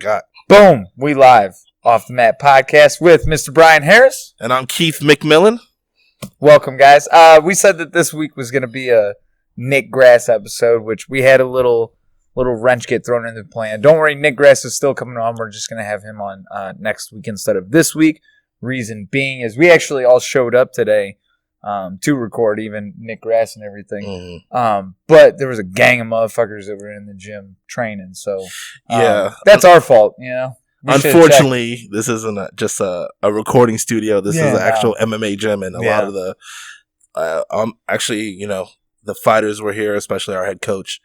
Got. Boom. We live. Off the Mat Podcast with Mr. Brian Harris. And I'm Keith McMillan. Welcome, guys. We said that this week was going to be a Nick Grass episode, which we had a little wrench get thrown into the plan. Don't worry, Nick Grass is still coming on. We're just going to have him on next week instead of this week. Reason being is we actually all showed up today to record, even Nick Grass and everything. But there was a gang of motherfuckers that were in the gym training. So that's our fault, you know. Unfortunately, this isn't just a recording studio. This is an actual MMA gym, and a lot of the actually, you know, the fighters were here, especially our head coach,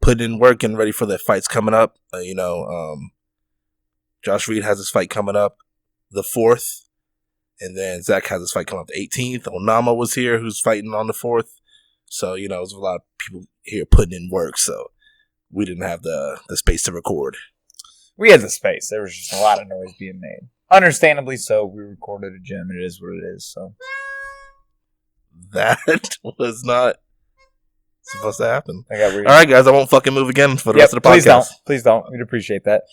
putting in work and ready for the fights coming up. Josh Reed has his fight coming up the 4th, and then Zach has his fight coming up the 18th. Onama was here, who's fighting on the 4th. So, you know, there's a lot of people here putting in work, so we didn't have the space to record. We had the space. There was just a lot of noise being made. Understandably so. We recorded a gym. It is what it is. So that was not supposed to happen. All right, guys. I won't fucking move again for the rest of the podcast. Please don't. We'd appreciate that.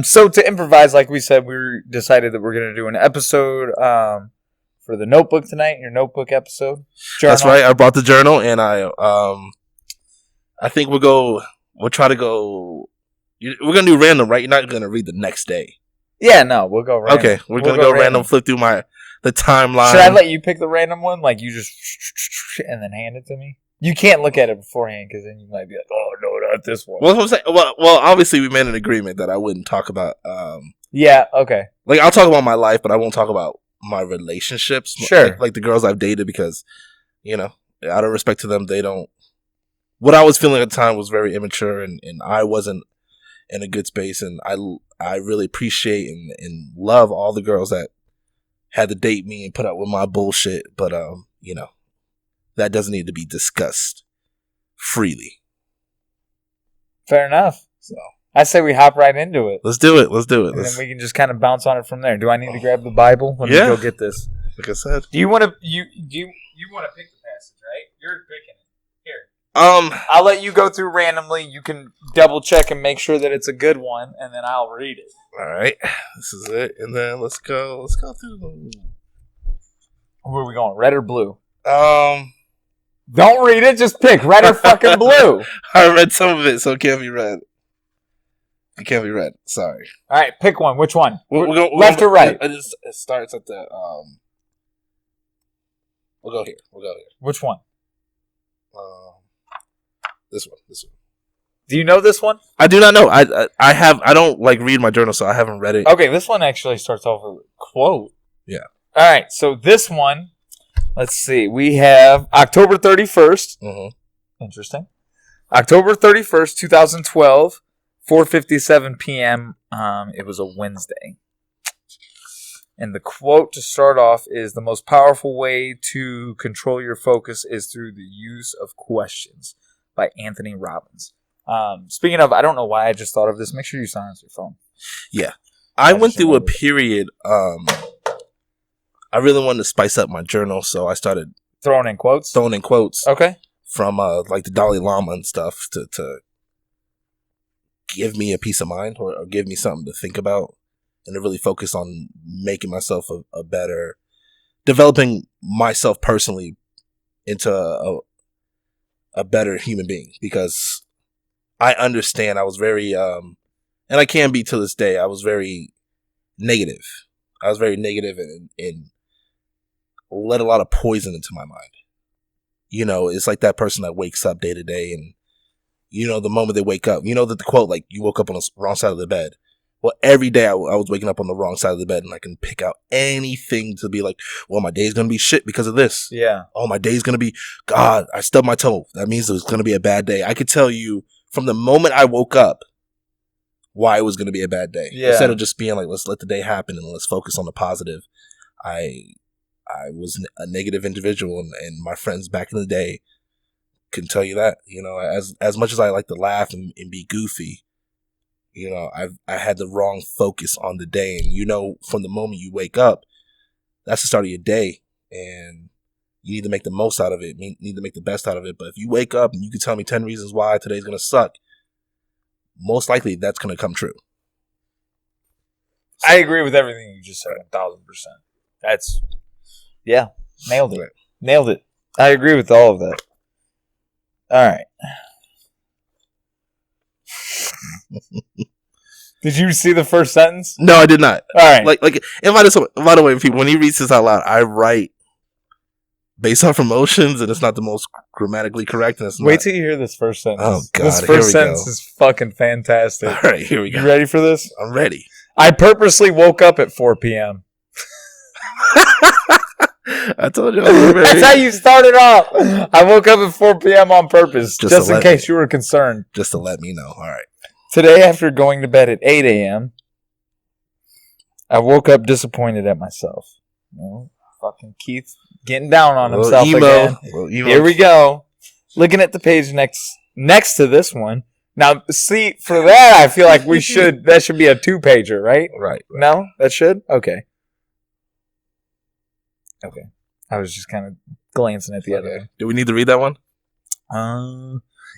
So to improvise, like we said, we decided that we're going to do an episode for the notebook tonight. Your notebook episode. Journal. That's right. I brought the journal, and I think we'll try to go. We're going to do random, right? You're not going to read the next day. Yeah, no, we'll go random. Okay, we're going to go random, flip through the timeline. Should I let you pick the random one? Like, you just and then hand it to me? You can't look at it beforehand because then you might be like, oh, no, not this one. Well, I'm saying, well, obviously we made an agreement that I wouldn't talk about. Yeah, okay. Like, I'll talk about my life, but I won't talk about my relationships. Sure. Like the girls I've dated because, you know, out of respect to them, they don't. What I was feeling at the time was very immature, and I wasn't in a good space, and I really appreciate and love all the girls that had to date me and put up with my bullshit, but you know, that doesn't need to be discussed freely. Fair enough. So I say we hop right into it. Let's do it. And then we can just kind of bounce on it from there. Do I need to grab the Bible? Let me go get this. Like I said. Do you want to you want to pick the passage, right? You're picking it. Here. I'll let you go through randomly. You can double check and make sure that it's a good one, and then I'll read it. All right, this is it, and then let's go through. Where are we going? Red or blue? Don't read it. Just pick red or fucking blue. I read some of it, so it can't be red. It can't be red. Sorry. All right, pick one. Which one? We'll left or right? It starts at the. We'll go here. Which one? This one. Do you know this one? I do not know. I don't like read my journal, so I haven't read it. Okay, this one actually starts off with a quote. Yeah. All right, so this one, let's see. We have October 31st. Mm-hmm. Interesting. October 31st, 2012, 4:57 p.m. It was a Wednesday. And the quote to start off is, "The most powerful way to control your focus is through the use of questions," by Anthony Robbins. Speaking of, I don't know why I just thought of this. Make sure you silence your phone. Yeah. I went through a period. I really wanted to spice up my journal, so I started throwing in quotes. Okay. From like the Dalai Lama and stuff to give me a peace of mind or give me something to think about, and to really focus on making myself a better, developing myself personally into a better human being, because I understand I was very, and I can be to this day, I was very negative. And let a lot of poison into my mind. You know, it's like that person that wakes up day to day, and, you know, the moment they wake up, you know that the quote, like, you woke up on the wrong side of the bed. Well, every day I was waking up on the wrong side of the bed, and I can pick out anything to be like, well, my day's going to be shit because of this. Yeah. Oh, my day's going to be, God, I stubbed my toe. That means it was going to be a bad day. I could tell you from the moment I woke up why it was going to be a bad day. Yeah. Instead of just being like, let's let the day happen and let's focus on the positive. I was a negative individual, and my friends back in the day can tell you that. You know, as much as I like to laugh and be goofy, you know, I had the wrong focus on the day. And, you know, from the moment you wake up, that's the start of your day. And you need to make the most out of it. You need to make the best out of it. But if you wake up and you can tell me 10 reasons why today's going to suck, most likely that's going to come true. I agree with everything you just said, 1,000%. That's, nailed it. Right. Nailed it. I agree with all of that. All right. Did you see the first sentence? No, I did not. All right. Like, and by the way, people, when he reads this out loud, I write based off emotions, and it's not the most grammatically correct. And it's Wait till you hear this first sentence. Oh, God. This first sentence is fucking fantastic. All right, here we go. You ready for this? I'm ready. I purposely woke up at 4 p.m. I told you. I was ready. That's how you started off. I woke up at 4 p.m. on purpose, just in case you were concerned. Just to let me know. All right. Today, after going to bed at 8 a.m., I woke up disappointed at myself. Fucking Keith getting down on himself again. Here we go. Looking at the page next to this one. Now, see, for that, I feel like that should be a 2-pager, right? Right. No? That should? Okay. I was just kind of glancing at the other. Do we need to read that one?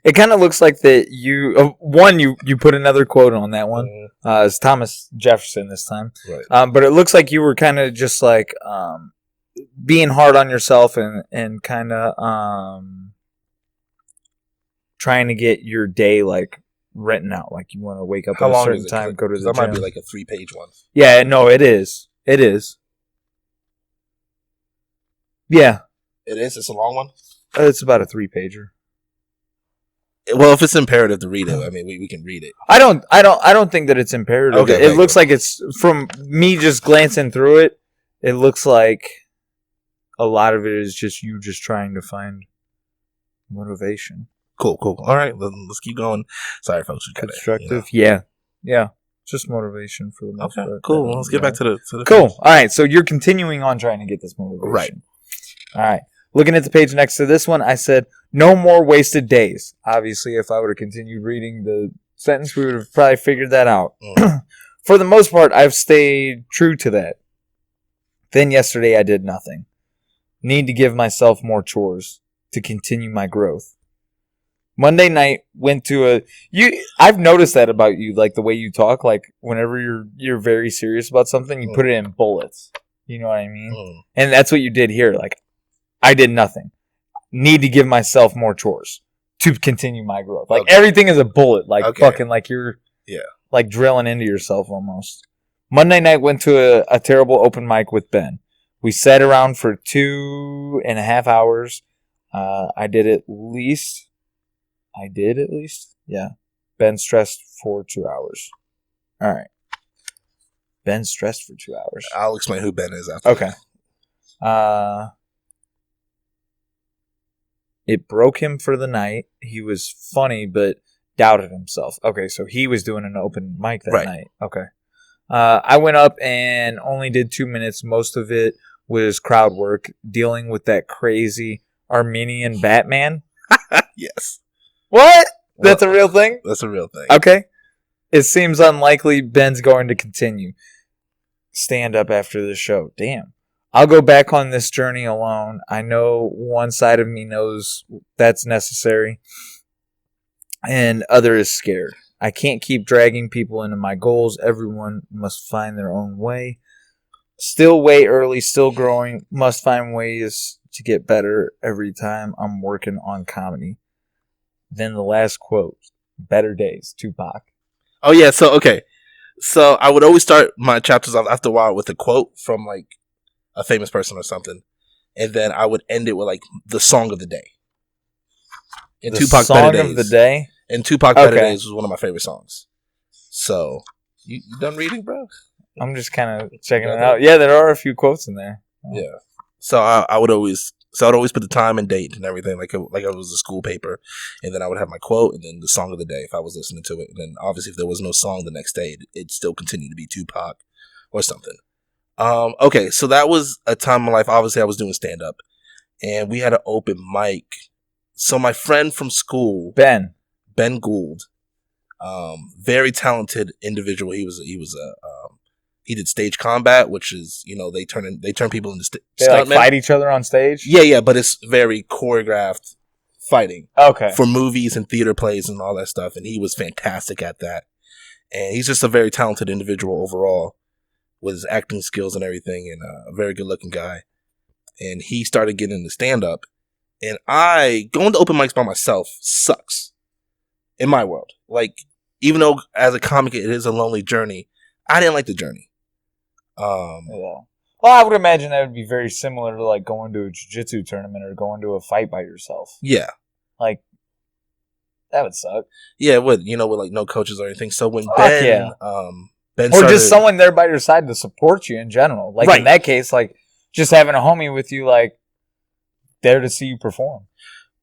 It kind of looks like that you put another quote on that one. It's Thomas Jefferson this time. Right. But it looks like you were kind of just like being hard on yourself and kind of trying to get your day like written out. Like you want to wake up at a certain time, go to the gym. That might be like a 3-page one. Yeah, no, it is. It is. Yeah. It is? It's a long one? It's about a 3-pager. Well, if it's imperative to read it, I mean, we can read it. I don't think that it's imperative. Okay, it looks like it's, from me just glancing through it, it looks like a lot of it is just you just trying to find motivation. Cool. All right, let's keep going. Sorry, folks. Constructive. Yeah. Just motivation for the most part. Cool. Well, let's get back to the cool. All right, so you're continuing on trying to get this motivation. Right. All right. Looking at the page next to this one, I said, no more wasted days. Obviously, if I would have continued reading the sentence, we would have probably figured that out. For the most part, I've stayed true to that. Then yesterday, I did nothing. Need to give myself more chores to continue my growth. Monday night, went to I've noticed that about you, like the way you talk, like whenever you're very serious about something, you put it in bullets. You know what I mean? And that's what you did here. Like, I did nothing. Need to give myself more chores to continue my growth. Like everything is a bullet. Like fucking like you're like drilling into yourself almost. Monday night went to a terrible open mic with Ben. We sat around for 2.5 hours. I did at least. Yeah. Ben stressed for 2 hours. All right. Ben stressed for 2 hours. I'll explain who Ben is after. Okay. It broke him for the night. He was funny, but doubted himself. Okay, so he was doing an open mic that night. Okay. I went up and only did 2 minutes. Most of it was crowd work, dealing with that crazy Armenian Batman. Yes. What? That's a real thing? That's a real thing. Okay. It seems unlikely Ben's going to continue. Stand up after the show. Damn. I'll go back on this journey alone. I know one side of me knows that's necessary, and other is scared. I can't keep dragging people into my goals. Everyone must find their own way. Still way early, still growing. Must find ways to get better every time I'm working on comedy. Then the last quote, Better Days, Tupac. Oh, yeah. So, okay. So I would always start my chapters off after a while with a quote from like a famous person or something. And then I would end it with like the song of the day. And Tupac Better Days. Song of the day? And Tupac Better Days was one of my favorite songs. So, you done reading, bro? I'm just kind of checking it out. Yeah, there are a few quotes in there. Yeah. So I would always put the time and date and everything like it was a school paper, and then I would have my quote and then the song of the day if I was listening to it. And then obviously if there was no song the next day, it'd still continue to be Tupac or something. Okay, so that was a time in my life. Obviously I was doing stand up, and we had an open mic. So my friend from school, Ben Gould, very talented individual. He did stage combat, which is, they turn people into they like fight each other on stage. Yeah, but it's very choreographed fighting. Okay. For movies and theater plays and all that stuff, and he was fantastic at that. And he's just a very talented individual overall. with his acting skills and everything, and a very good looking guy. And he started getting into stand up. And going to open mics by myself sucks in my world. Like, even though as a comic it is a lonely journey, I didn't like the journey. Well, I would imagine that would be very similar to like going to a jiu-jitsu tournament or going to a fight by yourself. Yeah. Like, that would suck. Yeah, it would, with like no coaches or anything. So when Ben started, just someone there by your side to support you in general. Like, in that case, like, just having a homie with you, like, there to see you perform.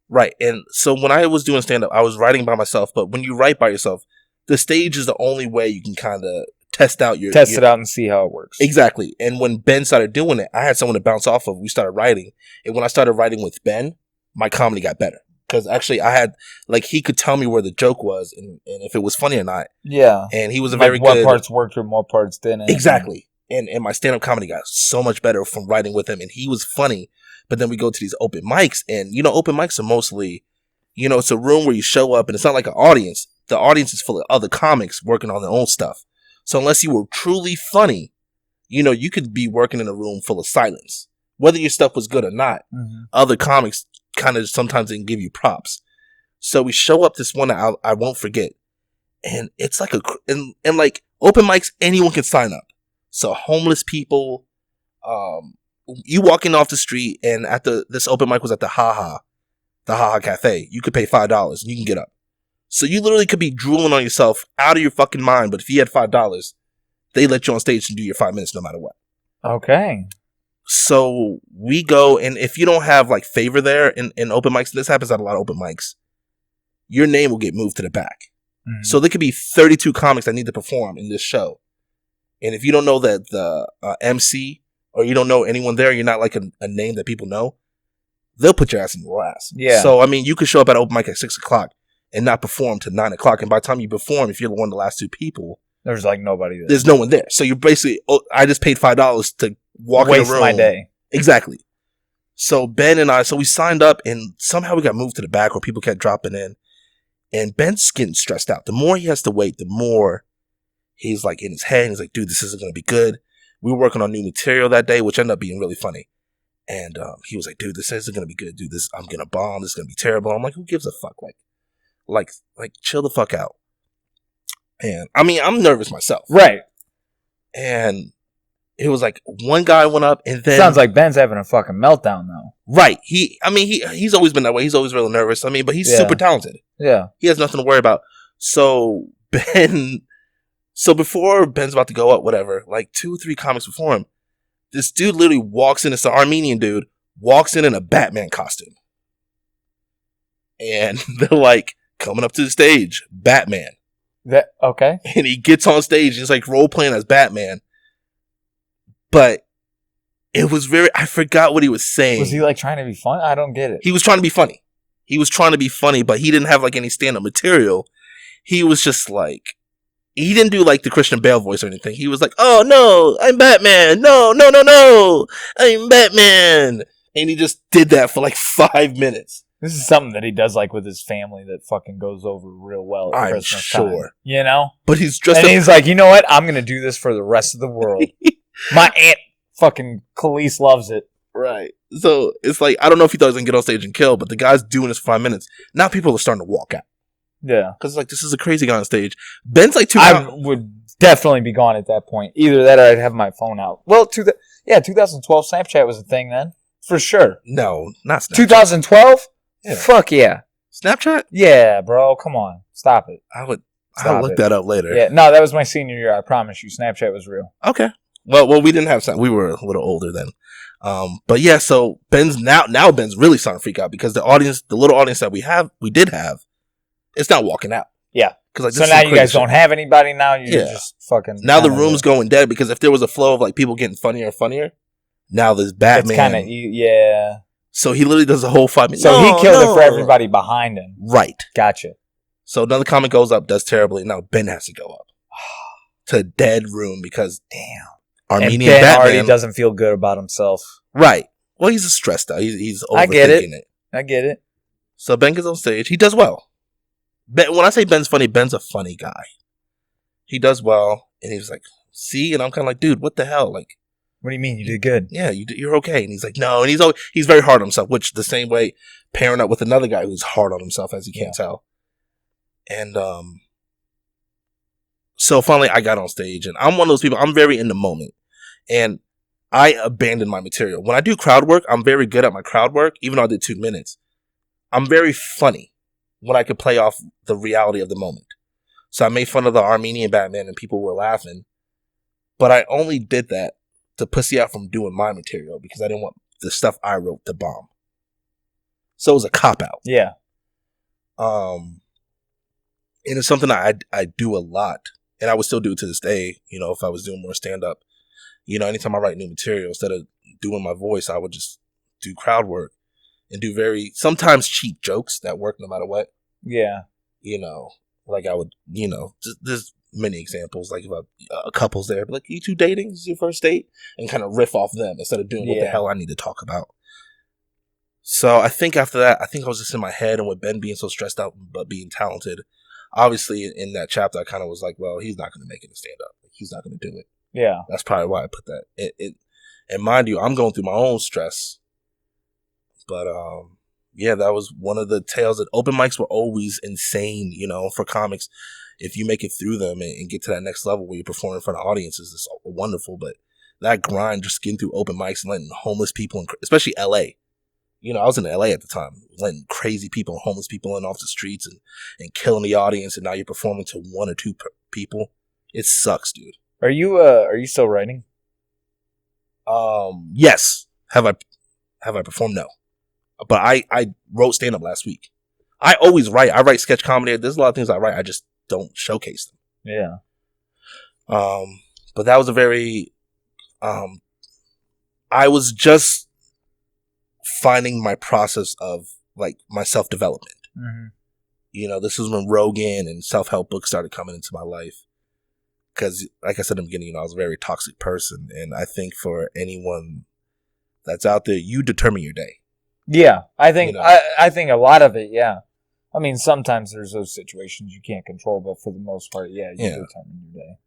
Right. And so when I was doing stand-up, I was writing by myself. But when you write by yourself, the stage is the only way you can kind of test it out and see how it works. Exactly. And when Ben started doing it, I had someone to bounce off of. We started writing. And when I started writing with Ben, my comedy got better. Because actually I had, like, he could tell me where the joke was and if it was funny or not. Yeah. And he was what parts worked and what parts didn't. Exactly. And my stand-up comedy got so much better from writing with him. And he was funny. But then we go to these open mics, and, open mics are mostly, it's a room where you show up, and it's not like an audience. The audience is full of other comics working on their own stuff. So unless you were truly funny, you could be working in a room full of silence. Whether your stuff was good or not, other comics kind of sometimes didn't give you props. So we show up this one that I won't forget. And it's like and like open mics, anyone can sign up. So homeless people, you walking off the street, and this open mic was at the Ha Ha Cafe. You could pay $5 and you can get up. So you literally could be drooling on yourself out of your fucking mind. But if you had $5, they let you on stage and do your 5 minutes no matter what. Okay. So we go, and if you don't have like favor there in open mics, this happens at a lot of open mics, your name will get moved to the back. Mm-hmm. So there could be 32 comics that need to perform in this show. And if you don't know that the MC, or you don't know anyone there, you're not like a name that people know, they'll put your ass in the last. Yeah. So, I mean, you could show up at open mic at 6 o'clock and not perform till 9 o'clock. And by the time you perform, if you're one of the last two people, there's like nobody there. There's no one there. So you're basically, I just paid $5 to walk waste in a room. My day. Exactly. So Ben and we signed up, and somehow we got moved to the back where people kept dropping in. And Ben's getting stressed out. The more he has to wait, the more he's like in his head. He's like, dude, this isn't going to be good. We were working on new material that day, which ended up being really funny. And he was like, dude, this isn't going to be good. Dude, I'm going to bomb. This is going to be terrible. I'm like, who gives a fuck? Like, chill the fuck out. And I mean, I'm nervous myself. Right. And it was like one guy went up, and then sounds like Ben's having a fucking meltdown though. Right. He's always been that way. He's always really nervous. I mean, but he's super talented. Yeah. He has nothing to worry about. So before Ben's about to go up, whatever, like 2 or 3 comics before him, this dude literally walks in. It's an Armenian dude, walks in a Batman costume. And they're like, coming up to the stage, Batman. Okay. And he gets on stage, and he's like role playing as Batman. But it was I forgot what he was saying. Was he like trying to be fun? I don't get it. He was trying to be funny. But he didn't have like any stand-up material. He was just like, he didn't do like the Christian Bale voice or anything. He was like, oh no, I'm Batman. No, I'm Batman. And he just did that for like 5 minutes. This is something that he does like with his family that fucking goes over real well at I'm Christmas sure. time. You know? But he's dressed and he's like, you know what? I'm going to do this for the rest of the world. My aunt fucking Khalees loves it. Right. So it's like, I don't know if he thought he was going to get on stage and kill, but the guy's doing this for 5 minutes. Now people are starting to walk out. Yeah. Because like, this is a crazy guy on stage. Ben's like 2 I would definitely be gone at that point. Either that or I'd have my phone out. Well, 2012 Snapchat was a thing then. For sure. No, not Snapchat. 2012? Yeah. Fuck yeah. Snapchat? Yeah, bro. Come on. Stop it. I'll look that up later. Yeah. No, that was my senior year. I promise you. Snapchat was real. Okay. Well, we didn't have Snapchat. We were a little older then. But yeah, so Ben's now Ben's really starting to freak out because the little audience that we did have, it's not walking out. Yeah. Like, so now you guys don't have anybody now. You're just fucking. Now the room's going dead because if there was a flow of like people getting funnier and funnier, now there's Batman. It's kind of yeah. So he literally does a whole 5 minutes. So he killed it for everybody behind him. Right. Gotcha. So another comic goes up, does terribly. Now Ben has to go up to dead room because Armenian Ben Batman already doesn't feel good about himself. Right. Well, he's stressed out. He's overthinking I get it. So Ben gets on stage. He does well. When I say Ben's funny, Ben's a funny guy. He does well, and he's like, see, and I'm kind of like, dude, what the hell? Like, what do you mean? You did good. Yeah, you're okay. And he's like, no. And he's very hard on himself, which the same way pairing up with another guy who's hard on himself, as you can't tell. And so finally I got on stage, and I'm one of those people, I'm very in the moment. And I abandoned my material. When I do crowd work, I'm very good at my crowd work, even though I did 2 minutes. I'm very funny when I could play off the reality of the moment. So I made fun of the Armenian Batman, and people were laughing. But I only did that to pussy out from doing my material because I didn't want the stuff I wrote to bomb. So it was a cop-out. Yeah. And it's something I do a lot. And I would still do it to this day, you know, if I was doing more stand-up. You know, anytime I write new material, instead of doing my voice, I would just do crowd work and do sometimes cheap jokes that work no matter what. Yeah. You know, like I would, you know, there's many examples, like if a couple's there, but like, you two dating? This is your first date? And kind of riff off them instead of doing what the hell I need to talk about. So I think after that, I was just in my head, and with Ben being so stressed out but being talented, obviously in that chapter, I kind of was like, well, he's not going to make it in stand-up. He's not going to do it. Yeah. That's probably why I put that. And mind you, I'm going through my own stress. But yeah, that was one of the tales that open mics were always insane, you know, for comics. If you make it through them and get to that next level where you perform in front of audiences, it's wonderful. But that grind, just getting through open mics and letting homeless people, especially LA. You know, I was in LA at the time, letting crazy people and homeless people in off the streets and killing the audience. And now you're performing to 1 or 2 people. It sucks, dude. Are you still writing? Yes. Have I performed? No. But I wrote stand-up last week. I always write. I write sketch comedy. There's a lot of things I write. I just don't showcase them. Yeah. But that was a very, I was just finding my process of like my self-development. Mm-hmm. You know, this was when Rogan and self-help books started coming into my life. Because, like I said in the beginning, you know, I was a very toxic person. And I think for anyone that's out there, you determine your day. Yeah, I think, you know? I think a lot of it, yeah. I mean, sometimes there's those situations you can't control, but for the most part, yeah, you determine your day.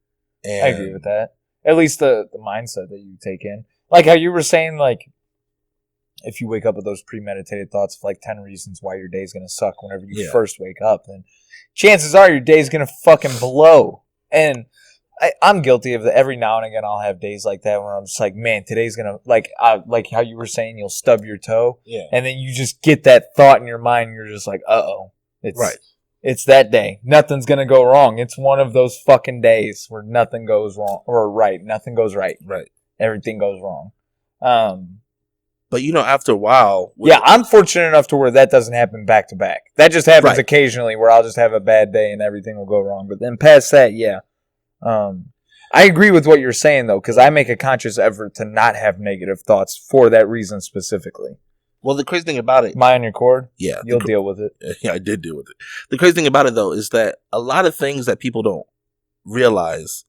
And I agree with that. At least the mindset that you take in. Like how you were saying, like, if you wake up with those premeditated thoughts of like 10 reasons why your day's going to suck whenever you first wake up, then chances are your day's going to fucking blow. And I'm guilty of that. Every now and again, I'll have days like that where I'm just like, man, today's going to, like how you were saying, you'll stub your toe. Yeah. And then you just get that thought in your mind. And you're just like, uh-oh. It's that day. Nothing's going to go wrong. It's one of those fucking days where nothing goes wrong or right. Nothing goes right. Right. Everything goes wrong. But, you know, after a while... I'm fortunate enough to where that doesn't happen back to back. That just happens occasionally where I'll just have a bad day and everything will go wrong. But then past that, I agree with what you're saying, though, because I make a conscious effort to not have negative thoughts for that reason specifically. Well, the crazy thing about it... Am I on your cord? Yeah. You'll deal with it. Yeah, I did deal with it. The crazy thing about it, though, is that a lot of things that people don't realize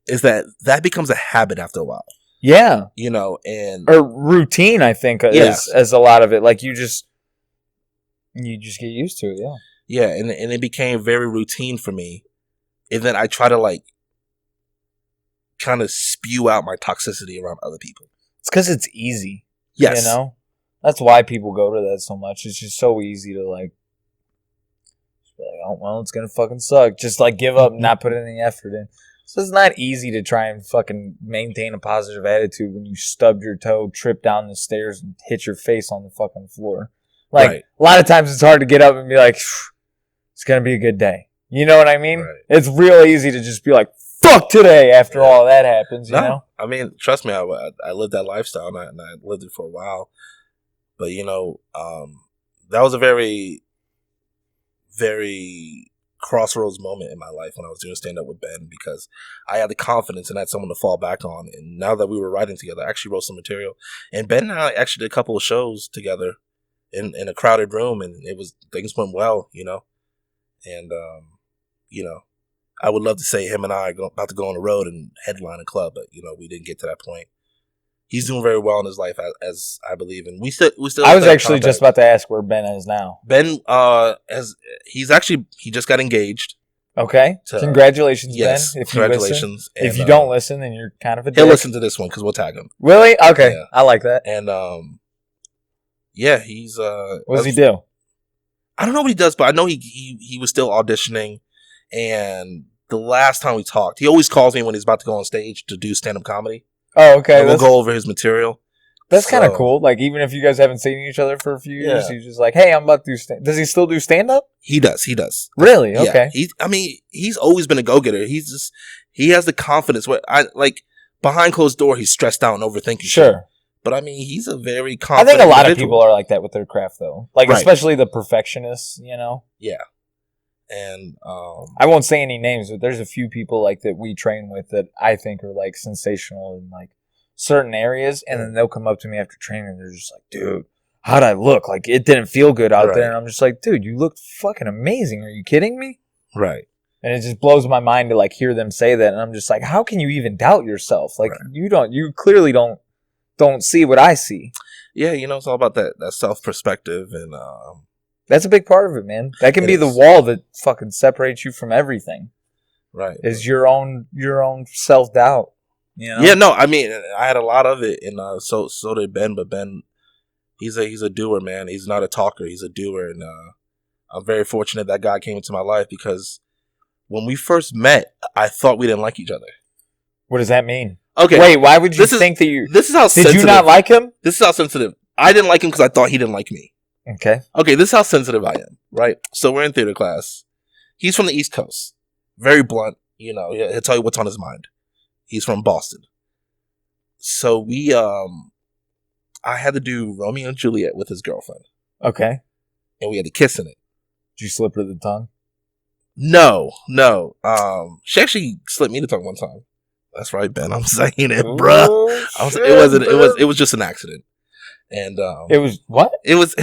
is that becomes a habit after a while. Yeah. You know, and... Or routine, I think, is a lot of it. Like, you just get used to it, yeah. Yeah, and it became very routine for me. And then I try to, like, kind of spew out my toxicity around other people. It's because it's easy. Yes. You know? That's why people go to that so much. It's just so easy to, like, just be like, oh, well, it's going to fucking suck. Just, like, give up and not put any effort in. So it's not easy to try and fucking maintain a positive attitude when you stubbed your toe, trip down the stairs, and hit your face on the fucking floor. Like, a lot of times it's hard to get up and be like, it's going to be a good day. You know what I mean? Right. It's real easy to just be like, fuck today after all that happens, you know? I mean, trust me, I lived that lifestyle and I lived it for a while. But, you know, that was a very, very crossroads moment in my life when I was doing stand-up with Ben, because I had the confidence and had someone to fall back on. And now that we were writing together, I actually wrote some material. And Ben and I actually did a couple of shows together in a crowded room, and things went well, you know? And, you know, I would love to say him and I are about to go on the road and headline a club, but, you know, we didn't get to that point. He's doing very well in his life, as I believe, and we still. I was actually just about to ask where Ben is now. Ben, he just got engaged. Okay. Congratulations, yes, Ben. If congratulations. You listen. If you don't listen, then you're kind of a dick. He'll listen to this one because we'll tag him. Really? Okay. Yeah. I like that. And yeah, he's what does he do? I don't know what he does, but I know he was still auditioning. And the last time we talked, he always calls me when he's about to go on stage to do stand-up comedy. Oh, okay. And we'll go over his material. That's kind of cool. Like, even if you guys haven't seen each other for a few years, he's just like, hey, I'm about to do stand. Does he still do stand-up? He does. Really? Okay. Yeah. He's always been a go-getter. He has the confidence. Behind closed door, he's stressed out and overthinking. Sure. Shit. But he's a very confident. I think a lot of people are like that with their craft, though. Like, especially the perfectionists, Yeah. And I won't say any names, but there's a few people like that we train with that I think are like sensational in like certain areas, and then they'll come up to me after training and they're just like, dude, how'd I look? Like, it didn't feel good out there. And I'm just like, dude, you looked fucking amazing. Are you kidding me? Right. And it just blows my mind to like hear them say that. And I'm just like, how can you even doubt yourself? Like, you clearly don't see what I see. Yeah, it's all about that self-perspective, and that's a big part of it, man. That can be the wall that fucking separates you from everything. Right. Is your own self-doubt. Yeah, no, I had a lot of it, and so did Ben, but Ben, he's a doer, man. He's not a talker, he's a doer, and I'm very fortunate that guy came into my life, because when we first met, I thought we didn't like each other. What does that mean? Okay. Wait, why would you think that you... This is how sensitive... Did you not like him? This is how sensitive... I didn't like him because I thought he didn't like me. Okay, this is how sensitive I am, right? So we're in theater class. He's from the East Coast. Very blunt, he'll tell you what's on his mind. He's from Boston. So I had to do Romeo and Juliet with his girlfriend. Okay. And we had to kiss in it. Did you slip her the tongue? No. She actually slipped me the tongue one time. That's right, Ben. I'm saying it, bruh. It was just an accident. And it was what? It was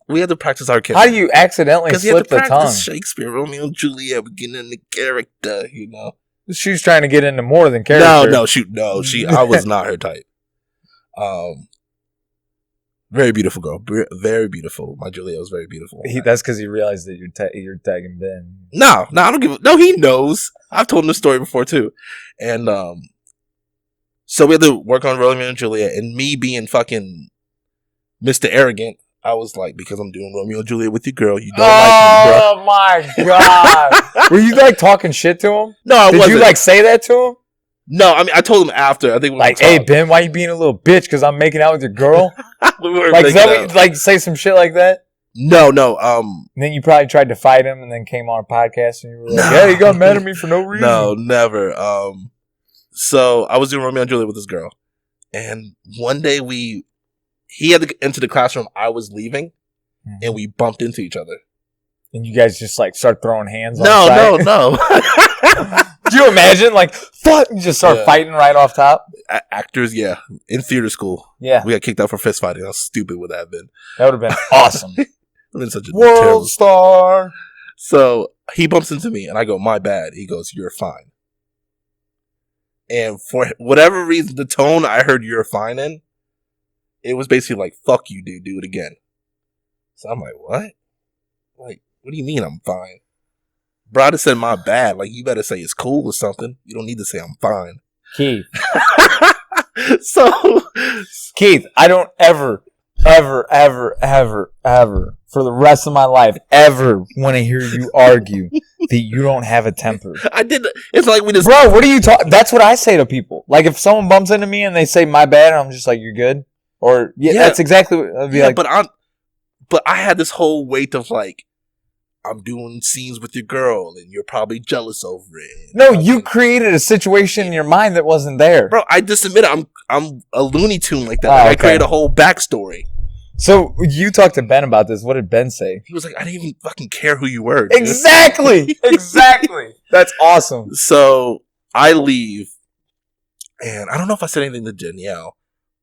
we had to practice our kissing. How do you accidentally slip the tongue? Shakespeare, Romeo and Juliet, we getting into character, She was trying to get into more than character. No, I was not her type. Very beautiful girl, very beautiful. My Juliet was very beautiful. That's because he realized that you're tagging Ben. No, I don't give. No, he knows. I've told him the story before too, and so we had to work on Romeo and Juliet, and me being fucking Mr. Arrogant, I was like, because I'm doing Romeo and Juliet with your girl, you don't like me, bro. Oh my god! Were you like talking shit to him? No, I wasn't. Did you like say that to him? No, I told him after. I think like, hey Ben, why you being a little bitch? Because I'm making out with your girl. We were like, is that what, say some shit like that? No. And then you probably tried to fight him, and then came on a podcast, and you were like, "Yeah, you got mad at me for no reason." No, never. So I was doing Romeo and Juliet with this girl, and one day he had to enter the classroom. I was leaving, and we bumped into each other. And you guys just like start throwing hands. No. Do you imagine like fuck? You just start fighting right off top. Actors, yeah, in theater school, yeah, we got kicked out for fist fighting. How stupid would that have been? That would have been awesome. Been such a world terrible star. So he bumps into me, and I go, "My bad." He goes, "You're fine." And for whatever reason, the tone I heard "you're fine" in, it was basically like, "Fuck you, dude. Do it again." So I'm like, "What? Like, what do you mean I'm fine?" Bro, I just said my bad. Like, you better say it's cool or something. You don't need to say I'm fine. Keith. So, Keith, I don't ever, for the rest of my life, ever want to hear you argue that you don't have a temper. I did. It's like we just. Bro, what are you talking? That's what I say to people. Like, if someone bumps into me and they say my bad, I'm just like, you're good. Or, that's exactly what I'd be like. But I had this whole weight of like, I'm doing scenes with your girl, and you're probably jealous over it. No, you created a situation in your mind that wasn't there, bro. I just admit it. I'm a Looney Tune like that. I created a whole backstory. So you talked to Ben about this. What did Ben say? He was like, "I didn't even fucking care who you were." Dude. Exactly. That's awesome. So I leave, and I don't know if I said anything to Danielle,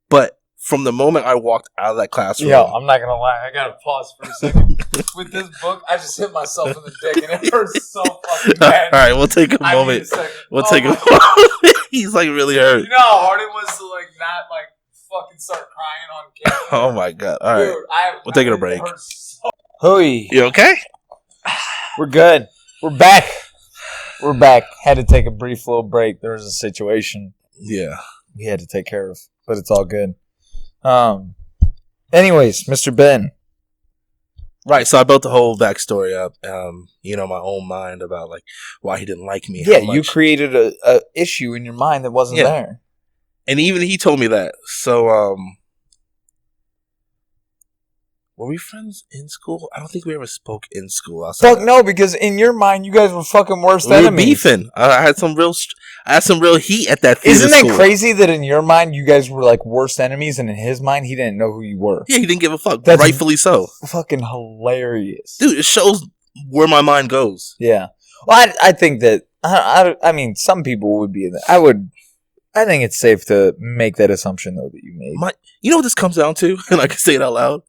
but from the moment I walked out of that classroom... Yo, I'm not going to lie. I got to pause for a second. With this book, I just hit myself in the dick, and it hurts so fucking bad. All right, we'll take a moment. We'll take a moment. He's like really hurt. You know how hard it was to like not like fucking start crying on camera? Oh my god. All right. Dude, we'll take a break. Hooey. You okay? We're good. We're back. We're back. Had to take a brief little break. There was a situation we had to take care of, but it's all good. Anyways, Mr. Ben. Right, so I built the whole backstory up, my own mind about like why he didn't like me. Yeah, you created a issue in your mind that wasn't there. And even he told me that. So, were we friends in school? I don't think we ever spoke in school. Fuck no, because in your mind, you guys were fucking worst enemies. We were beefing. I had some real heat at that theater. Isn't that crazy that in your mind, you guys were like worst enemies, and in his mind, he didn't know who you were? Yeah, he didn't give a fuck. That's rightfully so. Fucking hilarious. Dude, it shows where my mind goes. Yeah. Well, I think that, I mean, some people would be in that. I think it's safe to make that assumption, though, that you made. You know what this comes down to? And I can say it out loud.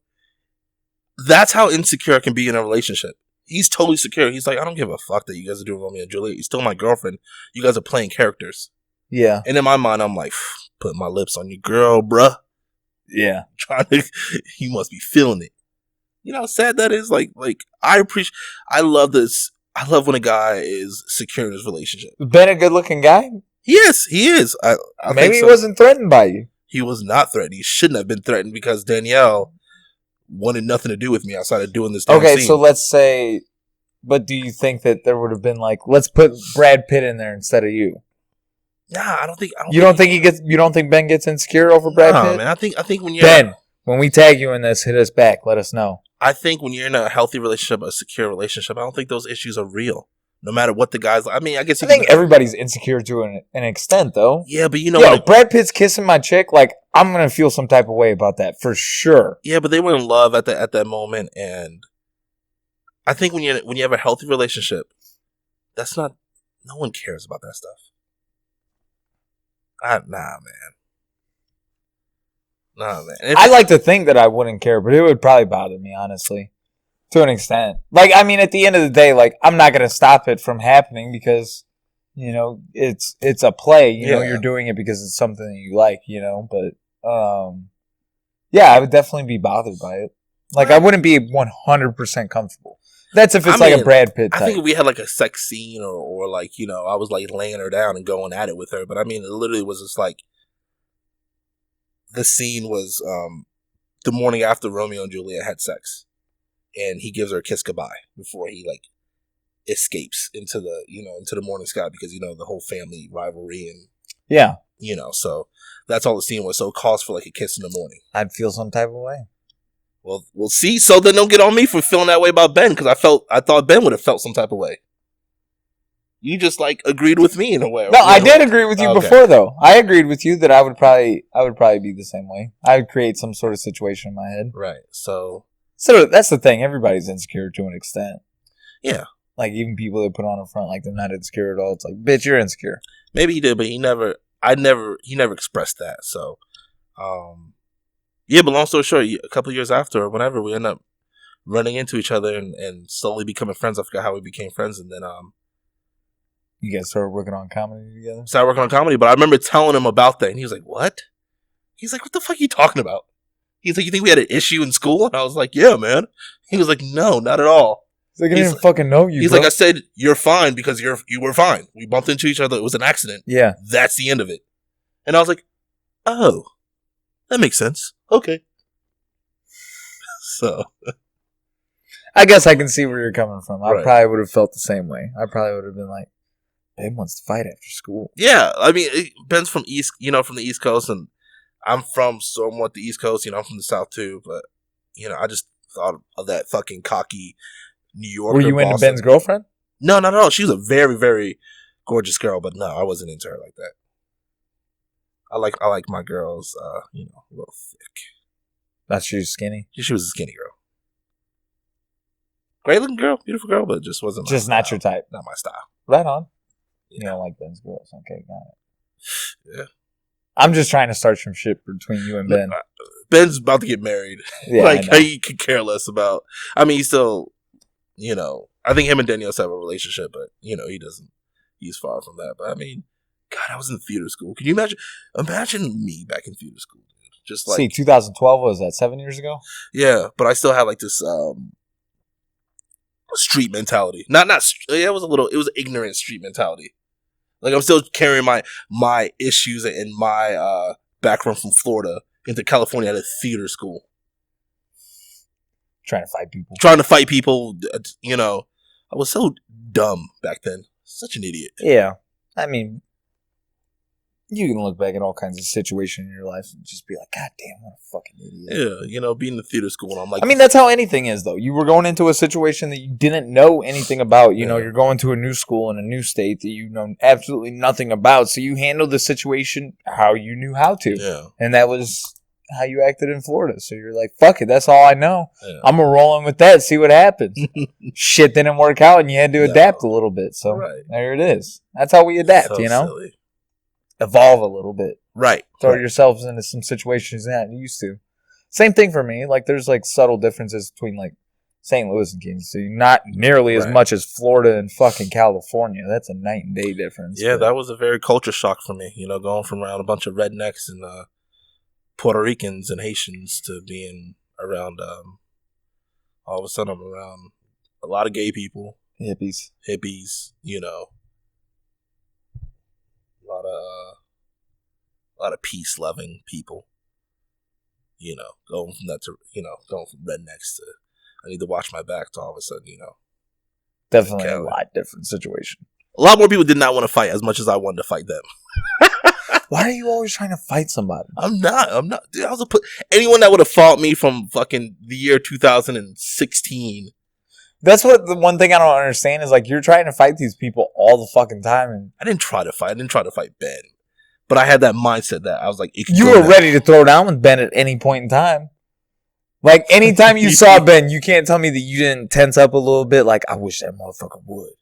That's how insecure I can be in a relationship. He's totally secure. He's like, I don't give a fuck that you guys are doing Romeo and Juliet. You're still my girlfriend. You guys are playing characters. Yeah. And in my mind, I'm like, putting my lips on your girl, bruh. Yeah. You must be feeling it. You know how sad that is? Like, I love this. I love when a guy is secure in his relationship. Ben a good looking guy? Yes, he is. I Maybe he wasn't threatened by you. He was not threatened. He shouldn't have been threatened because Danielle wanted nothing to do with me outside of doing this damn scene. So let's say, but do you think that there would have been like, let's put Brad Pitt in there instead of you? Nah, I don't think. You don't think Ben gets insecure over Brad Pitt? Man. I think when you're Ben, when we tag you in this, hit us back. Let us know. I think when you're in a healthy relationship, a secure relationship, I don't think those issues are real. No matter what the guy's like. I mean, I think everybody's insecure to an extent, though. Yeah, but you know what? Brad Pitt's kissing my chick, like, I'm going to feel some type of way about that, for sure. Yeah, but they were in love at that moment, and I think when you have a healthy relationship, no one cares about that stuff. Nah, man. I like to think that I wouldn't care, but it would probably bother me, honestly. To an extent. Like, I mean, at the end of the day, like, I'm not going to stop it from happening because, it's a play. You know, you're doing it because it's something that you like, but, I would definitely be bothered by it. Like, I wouldn't be 100% comfortable. That's if it's like a Brad Pitt type. I think if we had like a sex scene or like, I was like laying her down and going at it with her. But I mean, it literally was just like, the scene was the morning after Romeo and Juliet had sex. And he gives her a kiss goodbye before he like escapes into the morning sky because the whole family rivalry and so that's all the scene was. So it calls for like a kiss in the morning. I'd feel some type of way. Well, we'll see. So then don't get on me for feeling that way about Ben because I thought Ben would have felt some type of way. You just like agreed with me in a way. No, I did agree with you before though. I agreed with you that I would probably be the same way. I would create some sort of situation in my head. Right. So that's the thing. Everybody's insecure to an extent. Yeah. Like even people that put on a front like they're not insecure at all. It's like, bitch, you're insecure. Maybe he did, but he never expressed that. So, but long story short, a couple of years after or whenever, we end up running into each other and slowly becoming friends. I forgot how we became friends. And then, you guys started working on comedy together? Started working on comedy, but I remember telling him about that and he was like, what? He's like, what the fuck are you talking about? He's like, you think we had an issue in school? And I was like, yeah, man. He was like, no, not at all. He's like, I didn't fucking know you. He's like, I said, you're fine because you were fine. We bumped into each other. It was an accident. Yeah. That's the end of it. And I was like, oh, that makes sense. Okay. So. I guess I can see where you're coming from. I Right. probably would have felt the same way. I probably would have been like, Ben wants to fight after school. Yeah. I mean, Ben's from from the East Coast and I'm from somewhat the East Coast. I'm from the South too. But, I just thought of that fucking cocky New Yorker. Were you into Ben's girlfriend? No, not at all. She was a very, very gorgeous girl, but no, I wasn't into her like that. I like my girls, a little thick. Not she was skinny? She was a skinny girl. Great looking girl, beautiful girl, but it just wasn't just not your type. Not my style. Right on. Yeah. You don't like Ben's girls. Okay, got it. Yeah. I'm just trying to start some shit between you and Ben. Ben's about to get married. Yeah, he could care less about. I mean, he's still, I think him and Danielle have a relationship, but he doesn't. He's far from that. But I mean, God, I was in theater school. Can you imagine? Imagine me back in theater school, dude. Just like 2012 was that 7 years ago? Yeah, but I still had like this street mentality. It was ignorant street mentality. Like I'm still carrying my issues and my background from Florida into California at a theater school. Trying to fight people. You know, I was so dumb back then. Such an idiot. Yeah. I mean, you can look back at all kinds of situations in your life and just be like, God damn, what a fucking idiot. Yeah, you know, being in the theater school, and I'm like, I mean, that's how anything is, though. You were going into a situation that you didn't know anything about. You know, you're going to a new school in a new state that you know absolutely nothing about. So you handled the situation how you knew how to. Yeah. And that was how you acted in Florida. So you're like, fuck it, that's all I know. Yeah. I'm going to roll in with that, see what happens. Shit didn't work out, and you had to adapt a little bit. So there it is. That's how we adapt, so you know? Silly. Evolve a little bit. Right. Throw yourselves into some situations you're not used to. Same thing for me. Like, there's, like, subtle differences between, like, St. Louis and Kansas City. Not nearly as much as Florida and fucking California. That's a night and day difference. Yeah, that was a very culture shock for me. You know, going from around a bunch of rednecks and Puerto Ricans and Haitians to being around, all of a sudden I'm around a lot of gay people. Hippies, you know. A lot of peace-loving people. You know, going from rednecks to I need to watch my back to all of a sudden, you know. Definitely a lot different situation. A lot more people did not want to fight as much as I wanted to fight them. Why are you always trying to fight somebody? I'm not. Dude, anyone that would have fought me from fucking the year 2016. That's what the one thing I don't understand is, like, you're trying to fight these people all the fucking time. And I didn't try to fight. I didn't try to fight Ben. But I had that mindset that I was like... You were ready to throw down with Ben at any point in time. Like, anytime you saw Ben, you can't tell me that you didn't tense up a little bit. Like, I wish that motherfucker would.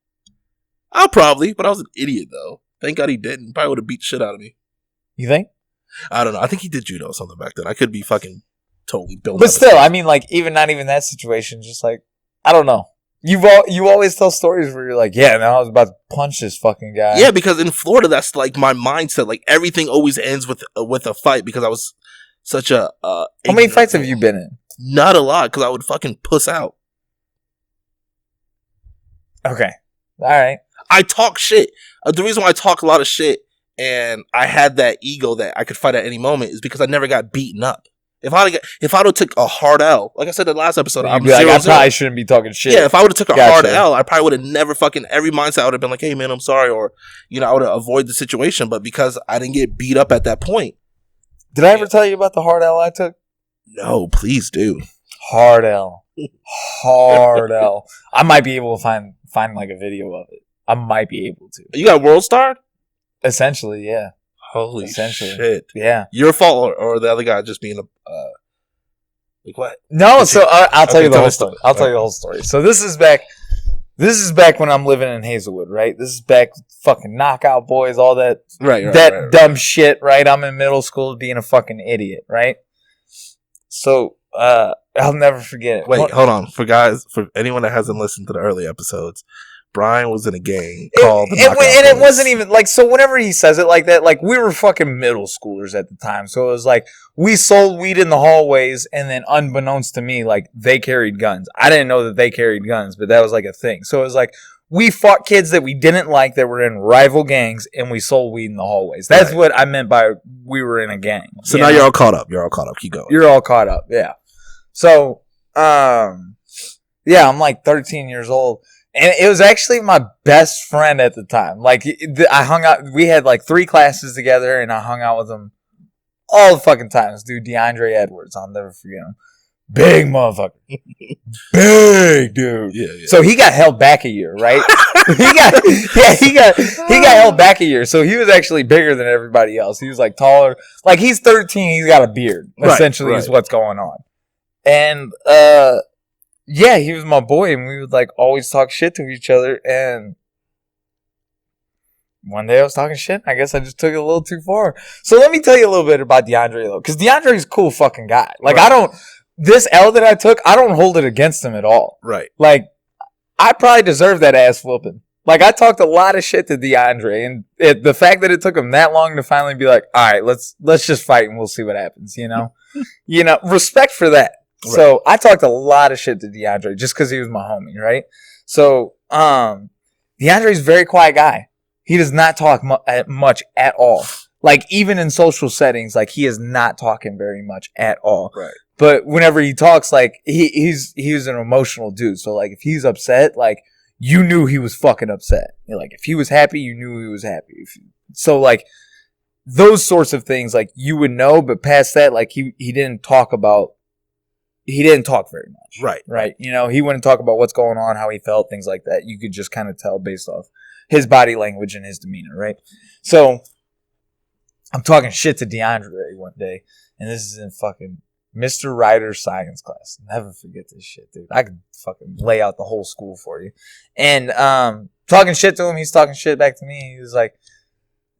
I'll probably, but I was an idiot, though. Thank God he didn't. Probably would have beat the shit out of me. You think? I don't know. I think he did judo or something back then. I could be fucking totally built. But still, I mean, like, not even that situation. Just like, I don't know. You always tell stories where you're like, yeah, now I was about to punch this fucking guy. Yeah, because in Florida, that's like my mindset. Like everything always ends with a fight because I was such a. How many fights have you been in? Not a lot, because I would fucking puss out. Okay, all right. I talk shit. The reason why I talk a lot of shit and I had that ego that I could fight at any moment is because I never got beaten up. If I'd have took a hard L, like I said in the last episode, I probably shouldn't be talking shit. Yeah, if I would have took a hard L, I probably would have never fucking, every mindset I would have been like, hey man, I'm sorry, or, you know, I would have avoided the situation, but because I didn't get beat up at that point. Did I ever tell you about the hard L I took? No, please do. Hard L. Hard L. I might be able to find like a video of it. I might be able to. You got World Star? Essentially, yeah. Holy shit. Yeah. Your fault or the other guy just being a... like what? No, so I'll tell you the whole story. I'll tell you the whole story. So this is back when I'm living in Hazelwood, right? This is back fucking Knockout Boys, all that right. Dumb shit, right? I'm in middle school being a fucking idiot, right? So I'll never forget it. Wait, hold on. For anyone that hasn't listened to the early episodes, Brian was in a gang called the Knockout Boys. It wasn't even like, so whenever he says it like that, like we were fucking middle schoolers at the time. So it was like we sold weed in the hallways, and then unbeknownst to me, like they carried guns. I didn't know that they carried guns, but that was like a thing. So it was like we fought kids that we didn't like that were in rival gangs, and we sold weed in the hallways. That's what I meant by we were in a gang. So now you're all caught up. Keep going. You're all caught up. Yeah. So, yeah, I'm like 13 years old. And it was actually my best friend at the time. Like, I hung out, we had like 3 classes together, and I hung out with him all the fucking times. Dude, DeAndre Edwards, I'll never forget him. Big motherfucker. Big dude. Yeah. So he got held back a year, right? he got held back a year. So he was actually bigger than everybody else. He was like taller. Like, he's 13, he's got a beard, essentially, is what's going on. And, yeah, he was my boy, and we would like always talk shit to each other. And one day I was talking shit. I guess I just took it a little too far. So let me tell you a little bit about DeAndre, though, because DeAndre's a cool fucking guy. Like, this L that I took, I don't hold it against him at all. Right. Like, I probably deserve that ass whooping. Like, I talked a lot of shit to DeAndre, and the fact that it took him that long to finally be like, all right, let's just fight and we'll see what happens, you know? You know, respect for that. Right. So I talked a lot of shit to DeAndre just because he was my homie, right? So, DeAndre's a very quiet guy. He does not talk much at all. Like, even in social settings, like, he is not talking very much at all. Right. But whenever he talks, like, he's an emotional dude. So, like, if he's upset, like, you knew he was fucking upset. Like, if he was happy, you knew he was happy. So, like, those sorts of things, like, you would know. But past that, like, he didn't talk very much. Right. Right. You know, he wouldn't talk about what's going on, how he felt, things like that. You could just kind of tell based off his body language and his demeanor. Right. So, I'm talking shit to DeAndre one day, and this is in fucking Mr. Ryder's science class. Never forget this shit, dude. I could fucking lay out the whole school for you. And talking shit to him, he's talking shit back to me. He was like,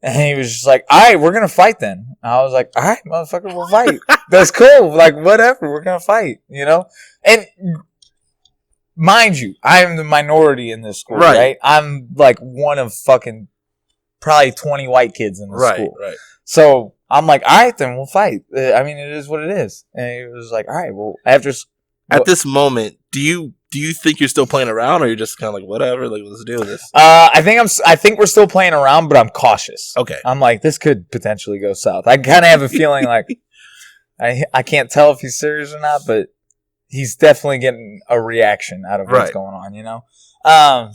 and he was just like, all right, we're going to fight then. I was like, all right, motherfucker, we'll fight. That's cool. Like, whatever, we're going to fight, you know? And mind you, I am the minority in this school, right? I'm like one of fucking probably 20 white kids in this school. Right. So I'm like, all right, then we'll fight. I mean, it is what it is. And he was like, all right, well, after. At this moment, do you think you're still playing around, or you're just kind of like, whatever, like, let's do this? I think we're still playing around, but I'm cautious. Okay. I'm like, this could potentially go south. I kind of have a feeling like I can't tell if he's serious or not, but he's definitely getting a reaction out of what's going on, you know?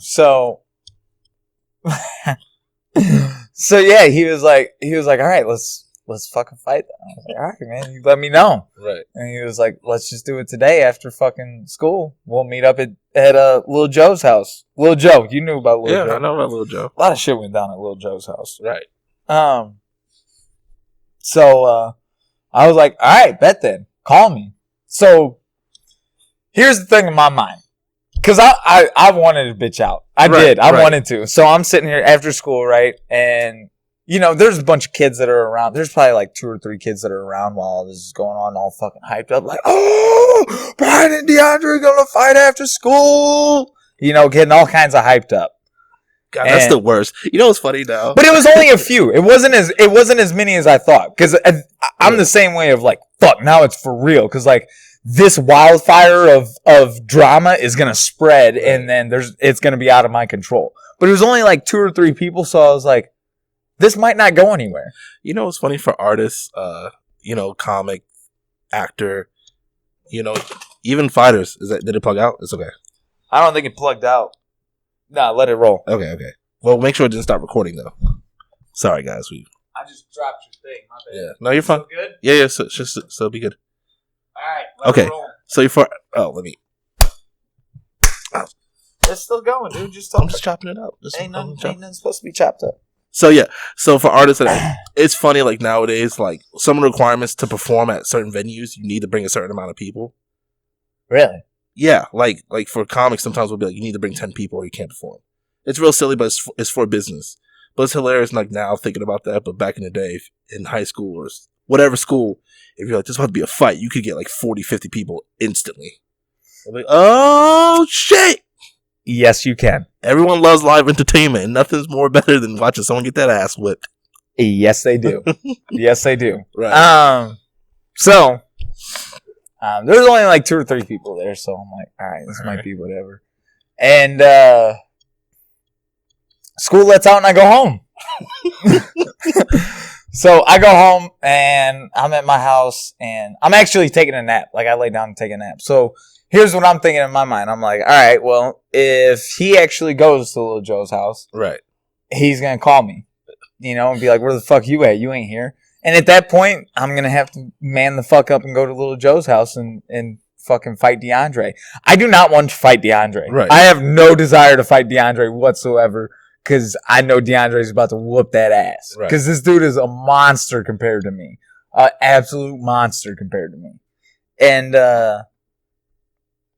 So yeah, he was like, all right, let's fucking fight. I was like, all right, man, you let me know. Right. And he was like, let's just do it today after fucking school. We'll meet up at Lil Joe's house. Lil Joe, you knew about Lil Joe. Yeah, I know about Lil Joe. A lot of shit went down at Lil Joe's house. Right. So I was like, all right, bet then. Call me. So here's the thing in my mind. Because I wanted to bitch out. I did. I wanted to. So I'm sitting here after school, right? And, you know, there's a bunch of kids that are around. There's probably like 2 or 3 kids that are around while all this is going on, all fucking hyped up. Like, oh, Brian and DeAndre going to fight after school. You know, getting all kinds of hyped up. God, that's the worst. You know what's funny now? But it was only a few. It wasn't as many as I thought. Because I'm the same way of like, fuck, now it's for real. Because like, this wildfire of drama is going to spread, and then it's going to be out of my control. But it was only like 2 or 3 people, so I was like, this might not go anywhere. You know what's funny for artists, you know, comic, actor, you know, even fighters, did it plug out? It's okay. I don't think it plugged out. Nah, let it roll. Okay. Well, make sure it didn't stop recording, though. Sorry, guys. I just dropped your thing. My bad. Yeah. No, you're fine. Still good? Yeah, so be good. All right. So let me. It's still going, dude. I'm just chopping it up. Ain't nothing supposed to be chopped up. So yeah. So for artists, it's funny. Like nowadays, like some of the requirements to perform at certain venues, you need to bring a certain amount of people. Really? Yeah. Like for comics, sometimes we'll be like, you need to bring 10 people or you can't perform. It's real silly, but it's for business. But it's hilarious. Like now thinking about that, but back in the day, in high school or whatever school, if you're like, this is about to be a fight, you could get like 40, 50 people instantly. I'm like, oh, shit. Yes, you can. Everyone loves live entertainment, and nothing's more better than watching someone get that ass whipped. Yes, they do. Yes, they do. Right. So, there's only like 2 or 3 people there, so I'm like, all right, this might be whatever. And school lets out, and I go home. So I go home and I'm at my house and I'm actually taking a nap. Like I lay down and take a nap. So here's what I'm thinking in my mind. I'm like, all right, well, if he actually goes to Lil Joe's house, right, he's going to call me, you know, and be like, where the fuck you at? You ain't here. And at that point, I'm going to have to man the fuck up and go to Lil Joe's house and fucking fight DeAndre. I do not want to fight DeAndre. Right. I have no desire to fight DeAndre whatsoever. Because I know DeAndre's about to whoop that ass. Because this dude is a monster compared to me. An absolute monster compared to me. And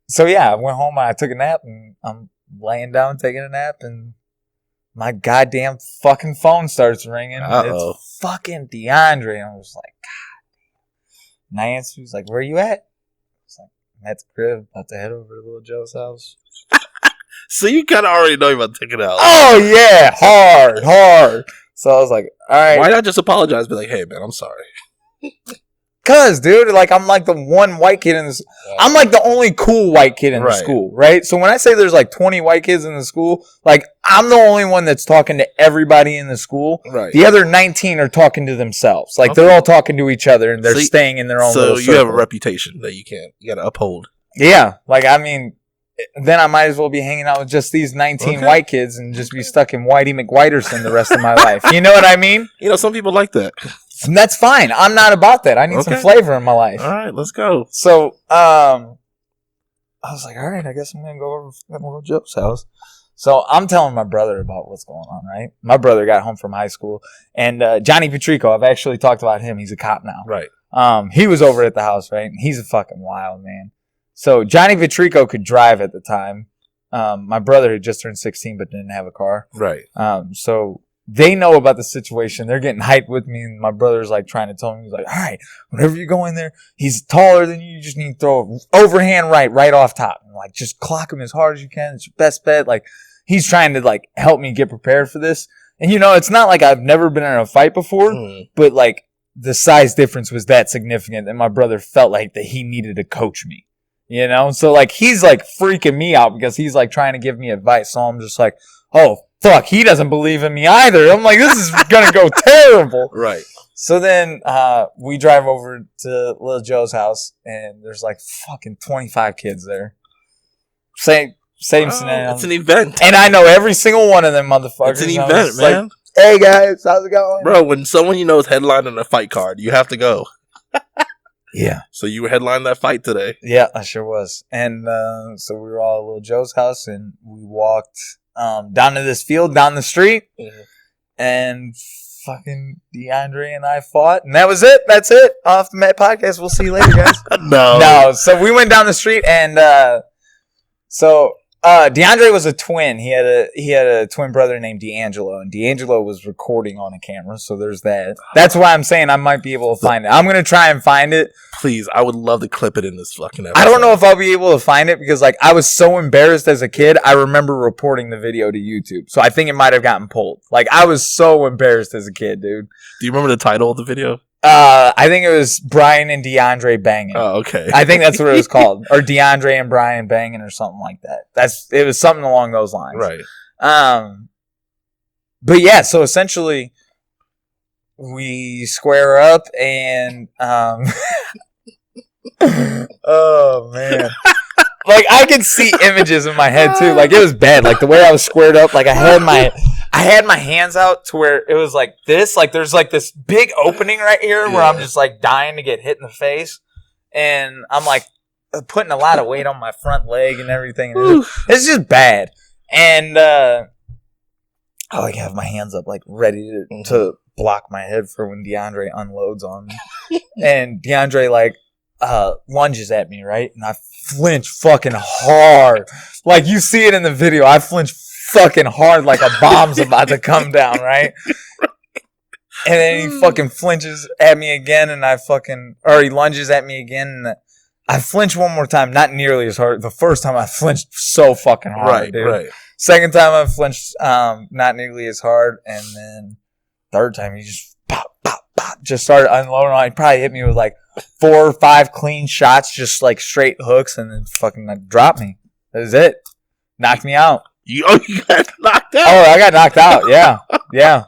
so, yeah, I went home and I took a nap. And I'm laying down taking a nap. And my goddamn fucking phone starts ringing. Uh-oh. It's fucking DeAndre. And I was like, God. And I answered. He's like, where you at? I was like, I'm at the crib. About to head over to Lil Joe's house. So you kind of already know you're about to take it out. Oh, yeah. Hard. So I was like, all right. Why not just apologize? Be like, hey, man, I'm sorry. Cause, dude, like, I'm like the one white kid in this. I'm like the only cool white kid in the school, right? So when I say there's like 20 white kids in the school, like, I'm the only one that's talking to everybody in the school. Right. The other 19 are talking to themselves. Like, they're all talking to each other and they're staying in their own little circle. So you have a reputation that you gotta uphold. Yeah. Like, I mean, then I might as well be hanging out with just these 19 white kids and just be stuck in Whitey McWhiterson the rest of my life. You know what I mean? You know, some people like that. And that's fine. I'm not about that. I need some flavor in my life. All right, let's go. So, I was like, all right, I guess I'm going to go over to little Joe's house. So I'm telling my brother about what's going on, right? My brother got home from high school. And Johnny Petrico, I've actually talked about him. He's a cop now. Right. He was over at the house, right? And he's a fucking wild man. So Johnny Petrico could drive at the time. My brother had just turned 16 but didn't have a car. Right. So they know about the situation. They're getting hyped with me, and my brother's like trying to tell me, he's like, all right, whenever you go in there, he's taller than you. You just need to throw an overhand right off top. And like, just clock him as hard as you can. It's your best bet. Like, he's trying to like help me get prepared for this. And you know, it's not like I've never been in a fight before, but like the size difference was that significant that my brother felt like that he needed to coach me. You know? So like, he's like freaking me out because he's like trying to give me advice. So I'm just like, oh, fuck, he doesn't believe in me either. I'm like, this is going to go terrible. Right. So then we drive over to Lil Joe's house, and there's like fucking 25 kids there. Same scenario. It's an event. And I know every single one of them motherfuckers. It's an event, man. Like, hey, guys, how's it going? Bro, when someone you know is headlining a fight card, you have to go. Yeah. So you were headlining that fight today. Yeah, I sure was. And so we were all at Lil Joe's house, and we walked down to this field down the street, and fucking DeAndre and I fought, and that was it. That's it. Off the Met podcast. We'll see you later, guys. No. So we went down the street, and DeAndre was a twin. He had a twin brother named D'Angelo, and D'Angelo was recording on a camera. So there's that. That's why I'm saying I might be able to find it. I'm gonna try and find it. Please, I would love to clip it in this fucking episode. I don't know if I'll be able to find it because like I was so embarrassed as a kid. I remember reporting the video to YouTube, so I think it might have gotten pulled. Like I was so embarrassed as a kid, dude. Do you remember the title of the video? I think it was Brian and DeAndre banging. Oh, okay. I think that's what it was called, or DeAndre and Brian banging, or something like that. It was something along those lines, right? But yeah, so essentially, we square up, and oh man, like I could see images in my head too. Like it was bad. Like the way I was squared up, like I had my hands out to where it was like this. Like there's like this big opening right here where I'm just like dying to get hit in the face, and I'm like putting a lot of weight on my front leg and everything. And it's just bad. And I like have my hands up like ready to block my head for when DeAndre unloads on me. And DeAndre like lunges at me, right? And I flinch fucking hard. Like you see it in the video. I flinch fucking hard like a bomb's about to come down, right? And then he fucking flinches at me again, and he lunges at me again, and I flinch one more time, not nearly as hard. The first time I flinched so fucking hard, dude. Right. Second time I flinched not nearly as hard, and then third time he just pop, pop, pop, just started unloading on. He probably hit me with like 4 or 5 clean shots, just like straight hooks, and then fucking dropped me. That was it. Knocked me out. You got knocked out? Oh, I got knocked out. Yeah. Yeah.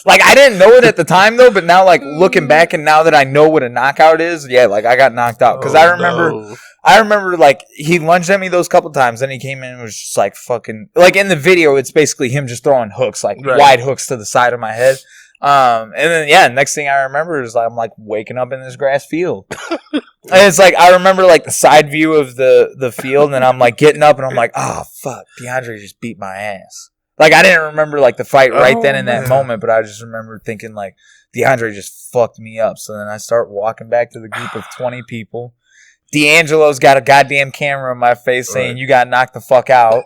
Like, I didn't know it at the time, though, but now, like, looking back and now that I know what a knockout is, yeah, like, I got knocked out. Because I remember, like, he lunged at me those couple times, then he came in and was just, like, fucking... Like, in the video, it's basically him just throwing hooks, like, wide hooks to the side of my head. And then, yeah, next thing I remember is I'm, like, waking up in this grass field. And it's like, I remember, like, the side view of the field, and I'm, like, getting up, and I'm like, oh, fuck, DeAndre just beat my ass. Like, I didn't remember, like, the fight right then in that moment, but I just remember thinking, like, DeAndre just fucked me up. So then I start walking back to the group of 20 people. D'Angelo's got a goddamn camera in my face saying, you got knocked the fuck out.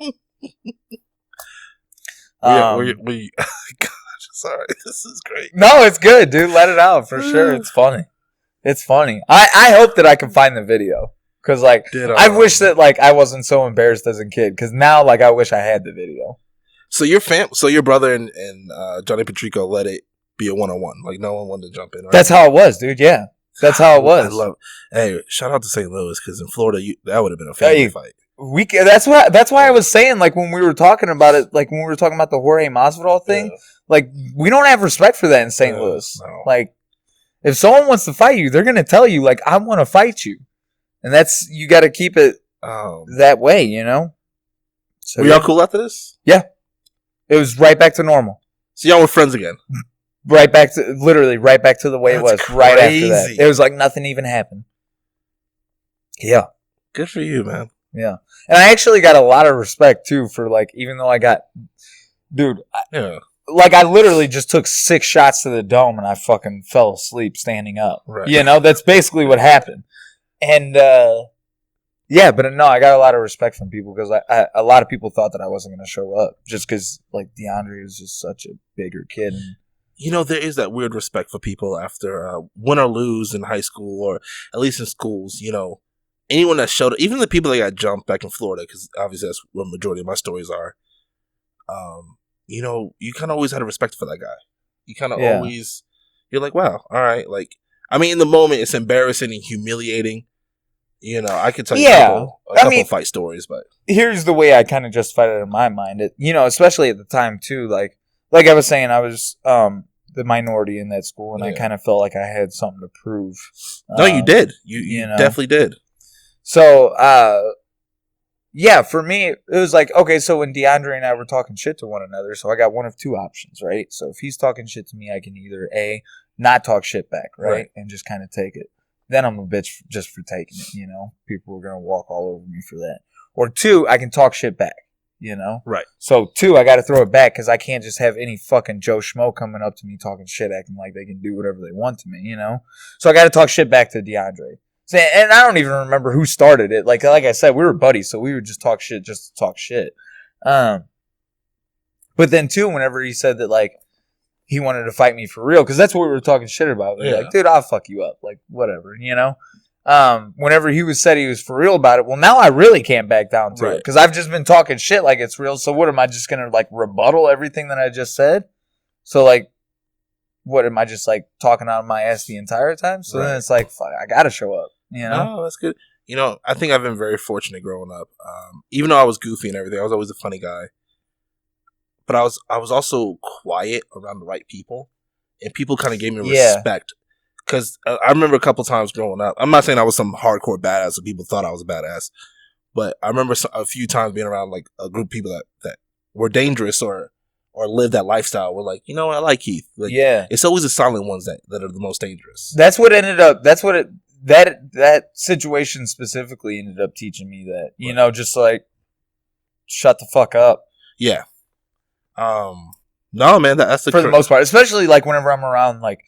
Sorry, this is great. No, it's good, dude. Let it out for sure. It's funny. It's funny. I hope that I can find the video. Because, like, I wish that, like, I wasn't so embarrassed as a kid. Because now, like, I wish I had the video. So your brother and Johnny Petrico let it be a 1-on-1. Like, no one wanted to jump in, right? That's how it was, dude. Yeah. That's how it was. I love. Hey, shout out to St. Louis because in Florida, that would have been a family fight. That's why I was saying, like, when we were talking about it, like when we were talking about the Jorge Masvidal thing, like, we don't have respect for that in St. Louis. No. Like, if someone wants to fight you, they're gonna tell you, like, I want to fight you, and that's, you got to keep it that way, you know. So, were y'all cool after this? Yeah, it was right back to normal. So y'all were friends again. Right back to the way it was. Crazy. Right after that, it was like nothing even happened. Yeah, good for you, man. Yeah, and I actually got a lot of respect too for, like, even though I got, dude, like, I literally just took 6 shots to the dome and I fucking fell asleep standing up. Right. You know, that's basically what happened. And yeah, but no, I got a lot of respect from people because a lot of people thought that I wasn't going to show up just because, like, DeAndre was just such a bigger kid. And, you know, there is that weird respect for people after win or lose in high school, or at least in schools. You know, anyone that showed up, even the people that got jumped back in Florida, because obviously that's where the majority of my stories are. You know, you kind of always had a respect for that guy. You kind of always, you're like, wow, all right. Like, I mean, in the moment, it's embarrassing and humiliating. You know, I could tell you a couple fight stories, but here's the way I kind of justified it in my mind. You know, especially at the time too, like I was saying, I was the minority in that school, and I kind of felt like I had something to prove. No, you did. You know? Definitely did. So, yeah, for me, it was like, okay, so when DeAndre and I were talking shit to one another, so I got one of 2 options, right? So if he's talking shit to me, I can either A, not talk shit back, right? And just kind of take it. Then I'm a bitch just for taking it, you know? People are going to walk all over me for that. Or 2, I can talk shit back, you know? Right. So 2, I got to throw it back because I can't just have any fucking Joe Schmo coming up to me talking shit, acting like they can do whatever they want to me, you know? So I got to talk shit back to DeAndre. And I don't even remember who started it. Like I said, we were buddies, so we would just talk shit just to talk shit. But then, too, whenever he said that, like, he wanted to fight me for real, because that's what we were talking shit about. Like, dude, I'll fuck you up. Like, whatever, you know? Whenever said he was for real about it, well, now I really can't back down to it, because I've just been talking shit like it's real. So what, am I just going to, like, rebuttal everything that I just said? So, like, what, am I just, like, talking out of my ass the entire time? So then it's like, fuck, I got to show up. You know? Oh, that's good. You know, I think I've been very fortunate growing up. Even though I was goofy and everything, I was always a funny guy. But I was also quiet around the right people, and people kind of gave me respect. Because I remember a couple times growing up. I'm not saying I was some hardcore badass, so people thought I was a badass. But I remember a few times being around, like, a group of people that were dangerous or lived that lifestyle. We're like, you know, I like Keith. Like, it's always the silent ones that are the most dangerous. That's what ended up. That situation specifically ended up teaching me that, you know, just like, shut the fuck up. Yeah. No, man, that's for the most part, especially like whenever I'm around like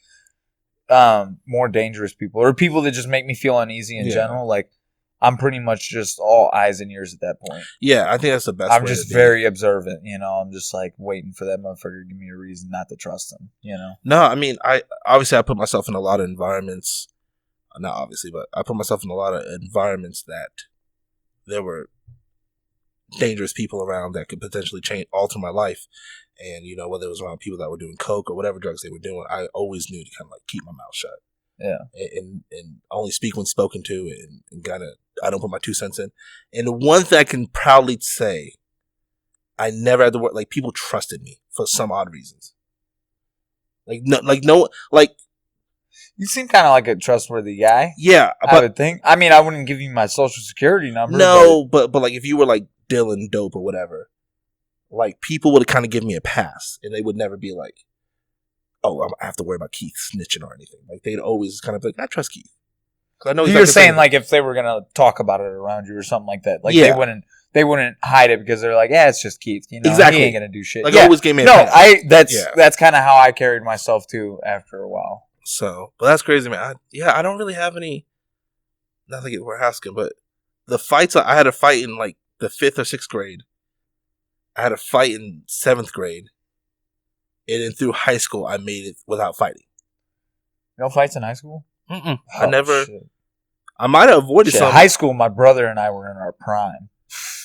more dangerous people or people that just make me feel uneasy in general. Like, I'm pretty much just all eyes and ears at that point. Yeah, I think that's the best. I'm just very observant, you know. I'm just like waiting for that motherfucker to give me a reason not to trust him, you know. No, I mean, I put myself in a lot of environments. Not obviously, but I put myself in a lot of environments that there were dangerous people around that could potentially alter my life. And, you know, whether it was around people that were doing coke or whatever drugs they were doing, I always knew to kind of like keep my mouth shut. Yeah. And only speak when spoken to, and kind of, I don't put my 2 cents in. And the one thing I can proudly say, I never had to work, like, people trusted me for some odd reasons. You seem kind of like a trustworthy guy. Yeah, I would think. I mean, I wouldn't give you my social security number. No, but like if you were like dealing dope or whatever, like people would kind of give me a pass, and they would never be like, "Oh, I have to worry about Keith snitching or anything." Like they'd always kind of be like, "I trust Keith." I know you're saying like if they were gonna talk about it around you or something like that, like they wouldn't hide it because they're like, "Yeah, it's just Keith." You know, exactly. He ain't gonna do shit. Like always gave me a pass. That's kind of how I carried myself too after a while. So, but that's crazy, man. I don't really have any. Nothing we're asking, but the fights I had a fight in like the 5th or 6th grade. I had a fight in 7th grade, and then through high school, I made it without fighting. No fights in high school? Mm-mm. I never. Shit. I might have avoided some. High school, my brother and I were in our prime.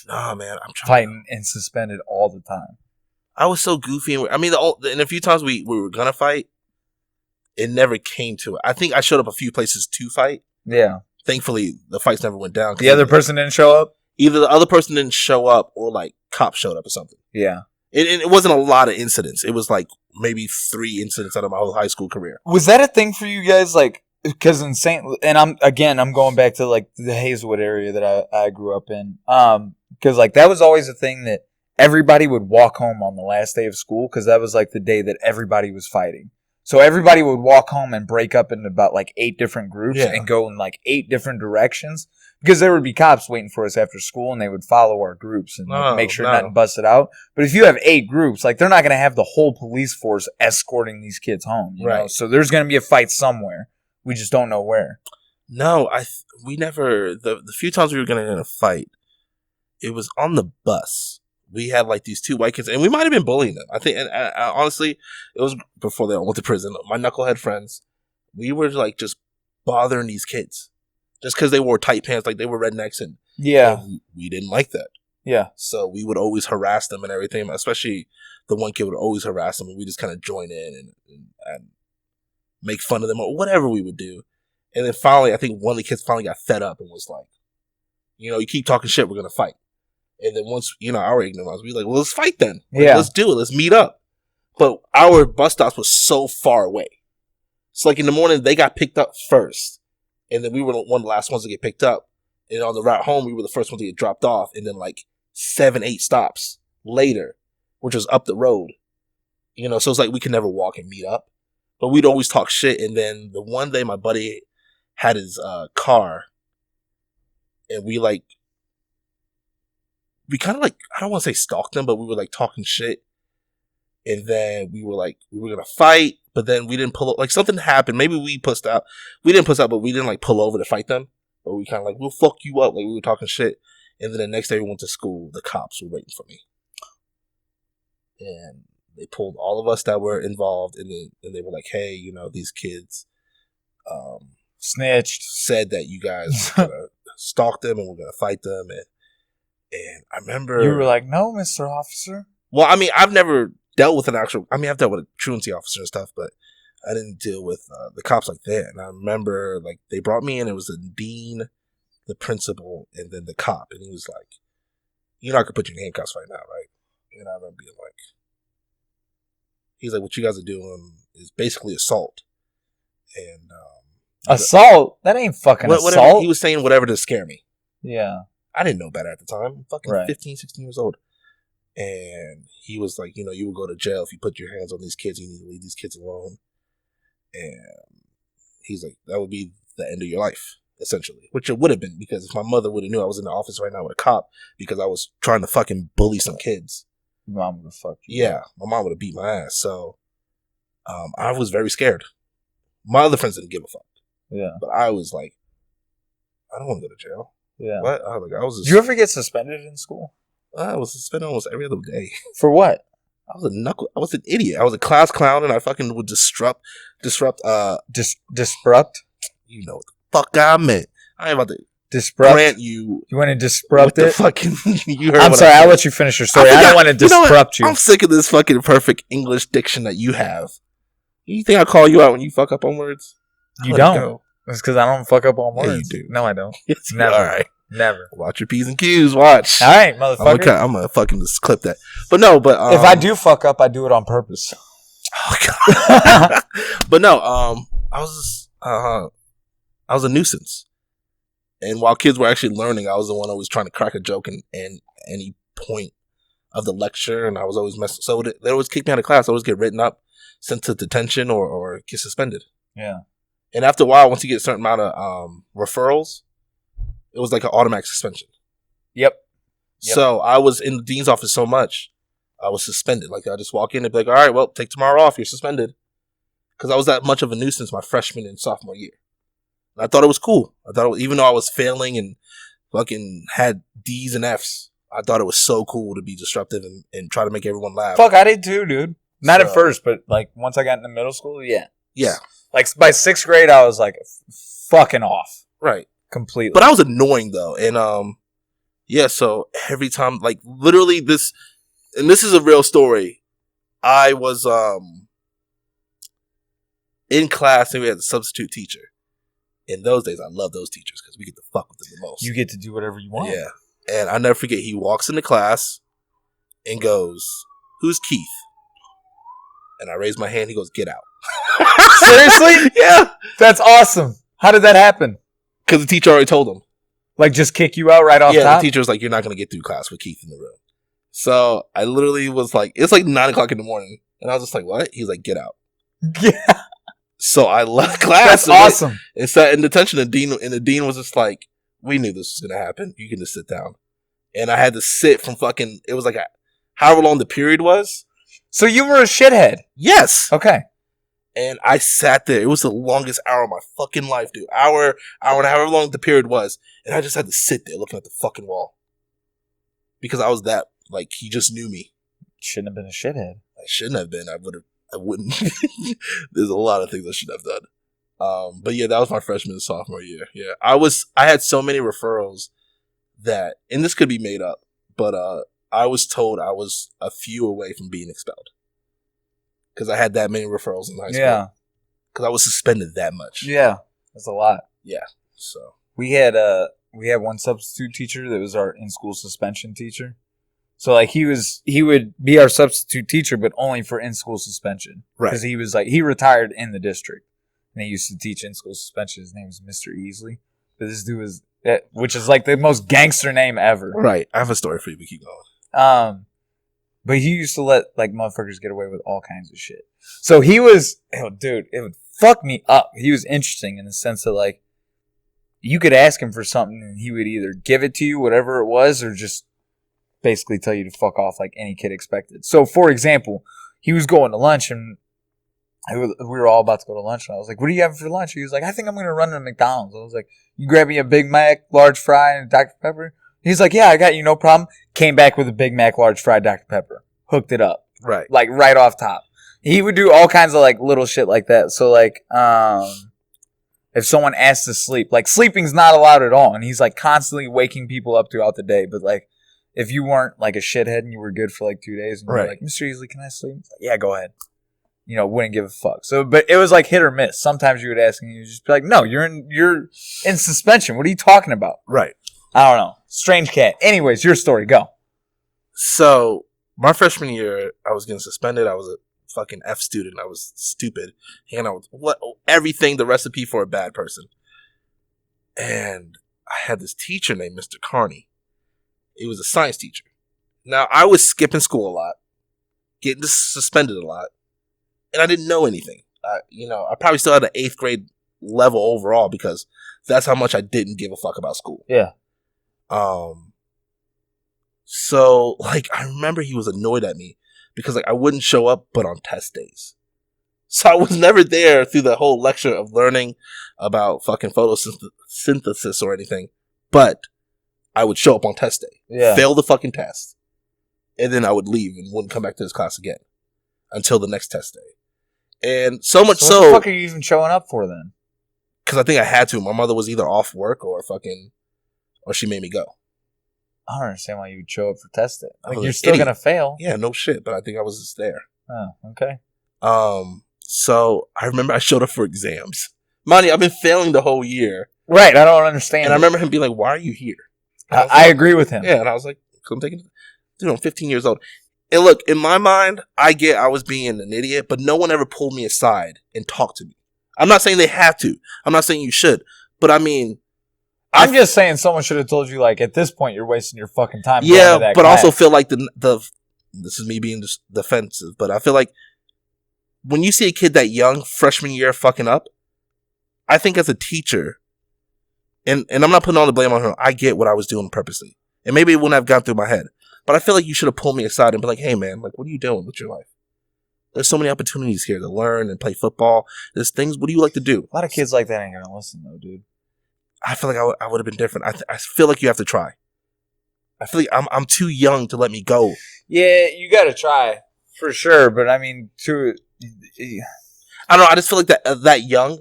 Nah, man, I'm trying. Fighting and suspended all the time. I was so goofy. I mean, and a few times we were gonna fight. it never came to it. I think I showed up a few places to fight. Yeah. Thankfully, the fights never went down. The other person didn't show up? Either the other person didn't show up or like cops showed up or something. Yeah. It wasn't a lot of incidents. It was like maybe 3 incidents out of my whole high school career. Was that a thing for you guys? Like, because in I'm going back to like the Hazelwood area that I grew up in. Because like that was always a thing that everybody would walk home on the last day of school because that was like the day that everybody was fighting. So everybody would walk home and break up into about like 8 different groups and go in like 8 different directions because there would be cops waiting for us after school and they would follow our groups and make sure nothing busted out. But if you have 8 groups, like they're not going to have the whole police force escorting these kids home, you know? So there's going to be a fight somewhere. We just don't know where. No, we never, the few times we were going to fight, it was on the bus. We had like these 2 white kids, and we might have been bullying them. I think, and honestly, it was before they all went to prison. My knucklehead friends, we were like just bothering these kids just because they wore tight pants, like they were rednecks, and we didn't like that. Yeah, so we would always harass them and everything. Especially the one kid would always harass them, and we just kind of join in and make fun of them or whatever we would do. And then finally, I think one of the kids finally got fed up and was like, you keep talking shit, we're gonna fight. And then once, our ignorance, we were like, well, let's fight then. Let's do it. Let's meet up. But our bus stops was so far away. So like in the morning, they got picked up first. And then we were one of the last ones to get picked up. And on the route home, we were the first ones to get dropped off. And then like 7, 8 stops later, which was up the road. So it's like we could never walk and meet up. But we'd always talk shit. And then the one day my buddy had his car. And we kind of like, I don't want to say stalked them, but we were like talking shit. And then we were going to fight, but then we didn't pull up. Like something happened. Maybe we pussed out. We didn't puss out, but we didn't like pull over to fight them. But we kind of like, we'll fuck you up. Like we were talking shit. And then the next day we went to school. The cops were waiting for me. And they pulled all of us that were involved. And they were like, hey, these kids snitched. Said that you guys were going to stalk them and we're going to fight them. And I remember... You were like, no, Mr. Officer. Well, I mean, I've never dealt with I've dealt with a truancy officer and stuff, but I didn't deal with the cops like that. And I remember, like, they brought me in. It was the dean, the principal, and then the cop. And he was like, I could put you in handcuffs right now, right? And I remember being like... He's like, what you guys are doing is basically assault. And... assault? That ain't fucking assault. He was saying whatever to scare me. Yeah. I didn't know better at the time. I'm fucking 15, 16 years old. And he was like, you will go to jail if you put your hands on these kids. You need to leave these kids alone. And he's like, that would be the end of your life, essentially. Which it would have been, because if my mother would have knew I was in the office right now with a cop because I was trying to fucking bully some kids. Your mom would have fucked you. Yeah, my mom would have beat my ass. So I was very scared. My other friends didn't give a fuck. Yeah. But I was like, I don't want to go to jail. Yeah. What? Did you ever get suspended in school? I was suspended almost every other day. For what? I was an idiot. I was a class clown and I fucking would disrupt. Disrupt? You know what the fuck I meant. I ain't about to disrupt. Grant you. You want to disrupt it? You heard I'm sorry, I'll let you finish your story. I don't want to disrupt you. I'm sick of this fucking perfect English diction that you have. You think I call you out when you fuck up on words? You don't. It's because I don't fuck up on words. Yeah, you do. No, I don't. Yes, never. All right. Never. Watch your P's and Q's. Watch. All right, motherfucker. I'm gonna fucking just clip that. But no, if I do fuck up, I do it on purpose. Oh god. But no, I was a nuisance. And while kids were actually learning, I was the one always trying to crack a joke in any point of the lecture, and I was always messing. So they always kick me out of class. I always get written up, sent to detention, or get suspended. Yeah. And after a while, once you get a certain amount of referrals, it was like an automatic suspension. Yep. So I was in the dean's office so much, I was suspended. Like I just walk in and be like, all right, well, take tomorrow off. You're suspended. Because I was that much of a nuisance my freshman and sophomore year. And I thought it was cool. Even though I was failing and fucking had D's and F's, I thought it was so cool to be disruptive and try to make everyone laugh. Fuck, I did too, dude. Not at first, but like once I got into middle school, yeah. Yeah. Like by 6th grade, I was like fucking off. Right. Completely. But I was annoying though. And yeah, so every time, like literally this is a real story. I was in class, and we had a substitute teacher. In those days, I love those teachers because we get to fuck with them the most. You get to do whatever you want. Yeah. And I'll never forget, he walks into class and goes, "Who's Keith?" And I raise my hand. He goes, "Get out." Seriously? Yeah. That's awesome. How did that happen? Because the teacher already told him. Like, just kick you out right off top? Yeah, the teacher was like, "You're not going to get through class with Keith in the room." So I literally was like, it's like 9 o'clock in the morning. And I was just like, "What?" He's like, "Get out." Yeah. So I left class. That's awesome. It sat in detention, and the dean was just like, "We knew this was going to happen. You can just sit down." And I had to sit from fucking, it was like however long the period was. So you were a shithead? Yes. Okay. And I sat there. It was the longest hour of my fucking life, dude. Hour and however long the period was. And I just had to sit there looking at the fucking wall. Because I was that, like, he just knew me. Shouldn't have been a shithead. I shouldn't have been. I wouldn't. There's a lot of things I should have done. But yeah, that was my freshman and sophomore year. Yeah. I had so many referrals that, and this could be made up, but I was told I was a few away from being expelled. Because I had that many referrals in high school. Yeah. Because I was suspended that much. Yeah. That's a lot. Yeah. So we had one substitute teacher that was our in-school suspension teacher. So like he would be our substitute teacher, but only for in-school suspension. Right. Because he was like, he retired in the district and he used to teach in-school suspension. His name was Mr. Easley. But this dude was, which is like the most gangster name ever. Right. I have a story for you, but keep going. But he used to let like motherfuckers get away with all kinds of shit. So he was, dude, it would fuck me up. He was interesting in the sense that like you could ask him for something and he would either give it to you, whatever it was, or just basically tell you to fuck off like any kid expected. So for example, he was going to lunch and we were all about to go to lunch and I was like, "What are you having for lunch?" He was like, "I think I'm going to run to McDonald's." I was like, "You grab me a Big Mac, large fry, and a Dr. Pepper?" He's like, "Yeah, I got you, no problem." Came back with a Big Mac, large fry, Dr. Pepper. Hooked it up. Right. Like right off top. He would do all kinds of like little shit like that. So like, if someone asks to sleep, like sleeping's not allowed at all. And he's like constantly waking people up throughout the day. But like, if you weren't like a shithead and you were good for like 2 days and you were like, "Mr. Easley, can I sleep?" Like, "Yeah, go ahead." You know, wouldn't give a fuck. So, but it was like hit or miss. Sometimes you would ask and you'd just be like, "No, you're in suspension. What are you talking about?" Right. I don't know. Strange cat. Anyways, your story. Go. So, my freshman year, I was getting suspended. I was a fucking F student. I was stupid. Hanging out with everything, the recipe for a bad person. And I had this teacher named Mr. Carney. He was a science teacher. Now, I was skipping school a lot, getting suspended a lot, and I didn't know anything. I probably still had an 8th grade level overall because that's how much I didn't give a fuck about school. Yeah. So, like, I remember he was annoyed at me because, like, I wouldn't show up but on test days. So I was never there through the whole lecture of learning about fucking photosynthesis or anything. But I would show up on test day, fail the fucking test, and then I would leave and wouldn't come back to this class again until the next test day. And so much so... What the fuck are you even showing up for then? Because I think I had to. My mother was either off work or she made me go. I don't understand why you would show up for test day. Like, you're still going to fail. Yeah, no shit. But I think I was just there. Oh, okay. So I remember I showed up for exams. Monty, I've been failing the whole year. Right, I don't understand. And I remember him being like, "Why are you here?" I agree with him. Yeah, and I was like, "I'm taking..." Dude, I'm 15 years old. And look, in my mind, I was being an idiot, but no one ever pulled me aside and talked to me. I'm not saying they have to. I'm not saying you should. But I mean... I'm just saying someone should have told you, like, at this point, you're wasting your fucking time. Yeah, but class. Also feel like this is me being defensive, but I feel like when you see a kid that young, freshman year, fucking up, I think as a teacher, and I'm not putting all the blame on her, I get what I was doing purposely. And maybe it wouldn't have gone through my head. But I feel like you should have pulled me aside and be like, "Hey, man, like, what are you doing with your life? There's so many opportunities here to learn and play football. There's things, what do you like to do?" A lot of kids like that ain't going to listen, though, dude. I feel like I would have been different. I feel like you have to try. I feel like I'm too young to let me go. Yeah, you got to try for sure. But I mean, I don't know. I just feel like that young,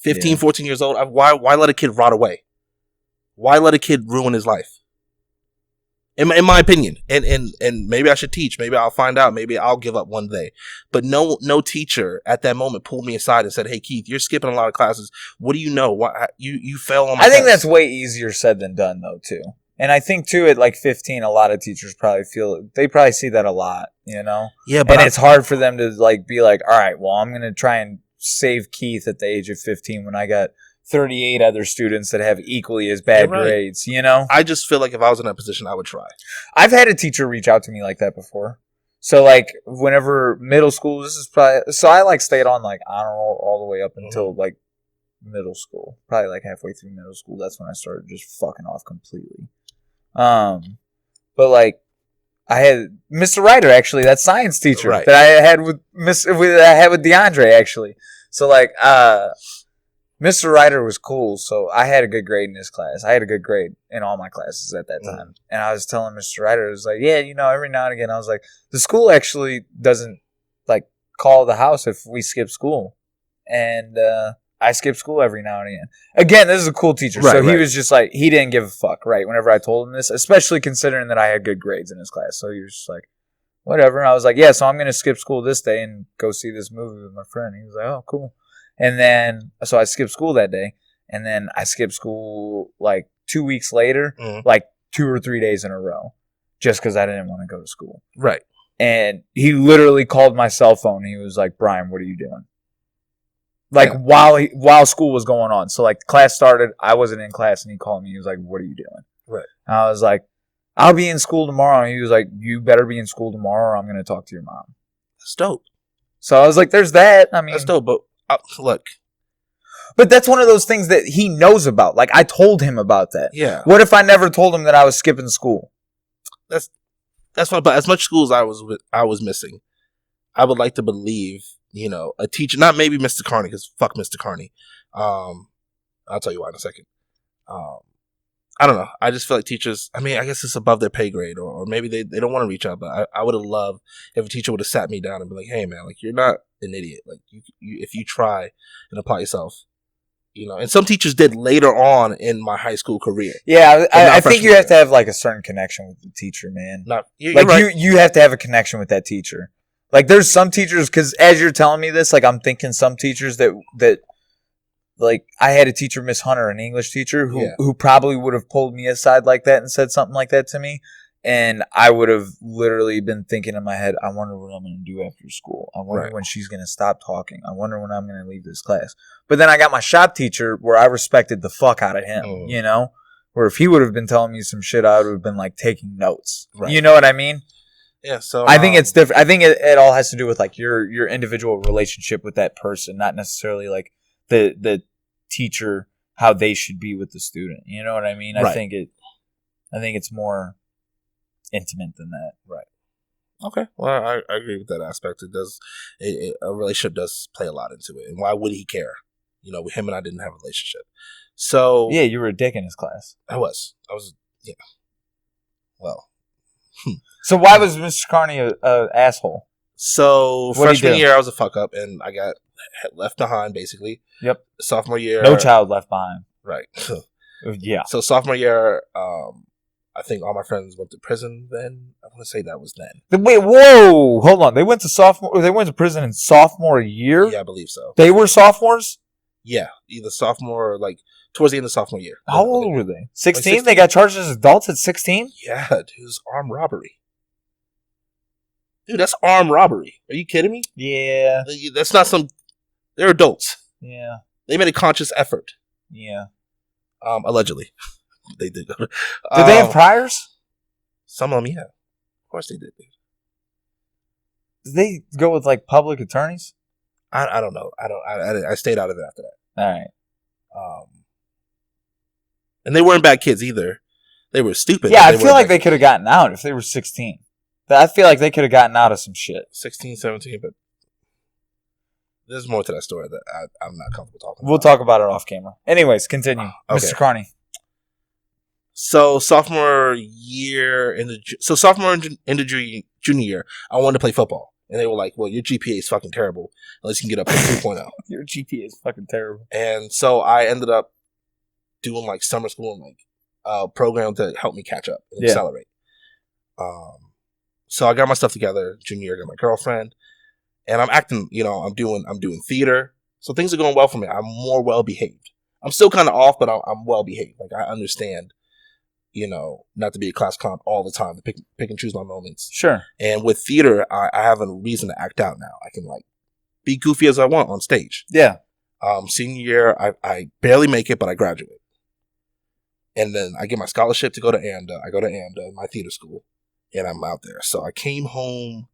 15, 14 years old. Why let a kid rot away? Why let a kid ruin his life? in my opinion. And maybe I should teach. Maybe I'll find out. Maybe I'll give up one day. But no teacher at that moment pulled me aside and said, "Hey, Keith, you're skipping a lot of classes. What do you know? What you fell on my I think test." that's way easier said than done, though, too. And I think, too, at like 15, a lot of teachers probably they probably see that a lot, you know? Yeah, but it's hard for them to like be like, all right, well, I'm going to try and save Keith at the age of 15 when I got 38 other students that have equally as bad grades, you know? I just feel like if I was in that position, I would try. I've had a teacher reach out to me like that before. So, like, whenever middle school, this is probably... So, I, like, stayed on, like, honor roll all the way up until, like, middle school. Probably, like, halfway through middle school. That's when I started just fucking off completely. But, like, I had Mr. Ryder, actually, that science teacher that I had with DeAndre, actually. So, like, Mr. Ryder was cool, so I had a good grade in his class. I had a good grade in all my classes at that time. And I was telling Mr. Ryder, I was like, yeah, you know, every now and again, I was like, the school actually doesn't, like, call the house if we skip school. And I skip school every now and again. Again, this is a cool teacher, so he was just like, he didn't give a fuck, right, whenever I told him this, especially considering that I had good grades in his class. So he was just like, whatever. And I was like, yeah, so I'm going to skip school this day and go see this movie with my friend. He was like, oh, cool. And then, so I skipped school that day. And then I skipped school like 2 weeks later, like 2 or 3 days in a row, just because I didn't want to go to school. Right. And he literally called my cell phone. He was like, Brian, what are you doing? Like, while school was going on. So, like, class started. I wasn't in class, and he called me. He was like, what are you doing? Right. And I was like, I'll be in school tomorrow. And he was like, you better be in school tomorrow, or I'm going to talk to your mom. That's dope. So I was like, there's that. I mean, that's dope, but look. But that's one of those things that he knows about. Like, I told him about that. Yeah. What if I never told him that I was skipping school? That's fine. But as much school as I was missing, I would like to believe, you know, a teacher, not maybe Mr. Carney, because fuck Mr. Carney. I'll tell you why in a second. I don't know. I just feel like teachers, I mean, I guess it's above their pay grade, or maybe they don't want to reach out, but I would have loved if a teacher would have sat me down and be like, hey, man, like, you're not an idiot. Like, you if you try and apply yourself, you know. And some teachers did later on in my high school career. Yeah, I think you have to have, like, a certain connection with the teacher, man. You have to have a connection with that teacher. Like, there's some teachers, because as you're telling me this, like, I'm thinking some teachers that like, I had a teacher, Miss Hunter, an English teacher, who probably would have pulled me aside like that and said something like that to me. And I would have literally been thinking in my head, I wonder what I'm going to do after school. I wonder when she's going to stop talking. I wonder when I'm going to leave this class. But then I got my shop teacher where I respected the fuck out of him, you know? Where if he would have been telling me some shit, I would have been, like, taking notes. Right. You know what I mean? Yeah, so I think it's different. I think it all has to do with, like, your individual relationship with that person, not necessarily, like, the teacher, how they should be with the student. You know what I mean? I think it's more intimate than that. Right. Okay. Well, I agree with that aspect. It does. A relationship does play a lot into it. And why would he care? You know, with him and I didn't have a relationship. So yeah, you were a dick in his class. I was. Yeah. Well. So why was Mr. Carney a asshole? So freshman year, I was a fuck up, and I got left behind, basically. Yep. Sophomore year, no child left behind. Right. Yeah. So sophomore year, I think all my friends went to prison. Then I want to say that was then. Wait, whoa, hold on. They went to prison in sophomore year. Yeah, I believe so. They were sophomores. Yeah, either sophomore or like towards the end of sophomore year. How old were they? 16? Like they got charged as adults at 16? Yeah, dude, it was armed robbery. Dude, that's armed robbery. Are you kidding me? Yeah. That's not some... They're adults. Yeah. They made a conscious effort. Yeah. Allegedly. They did. Did they have priors? Some of them, yeah. Of course they did. Did they go with, like, public attorneys? I don't know. I stayed out of it after that. All right. And they weren't bad kids either. They were stupid. Yeah, I feel like they could have gotten out if they were 16. I feel like they could have gotten out of some shit. 16, 17, but there's more to that story that I'm not comfortable talking about. We'll talk about it off camera. Anyways, continue. Okay. Mr. Carney. So sophomore into junior year, I wanted to play football. And they were like, well, your GPA is fucking terrible unless you can get up to 3.0. Your GPA is fucking terrible. And so I ended up doing like summer school and like program to help me catch up and accelerate. So I got my stuff together. Junior year, I got my girlfriend, and I'm acting. I'm doing theater. So things are going well for me. I'm more well behaved. I'm still kind of off, but I'm well behaved. Like I understand, not to be a class clown all the time, to pick and choose my moments. Sure. And with theater, I have a reason to act out now. I can like be goofy as I want on stage. Yeah. Senior year, I barely make it, but I graduate. And then I get my scholarship to go to AMDA. I go to AMDA, my theater school, and I'm out there. So I came home,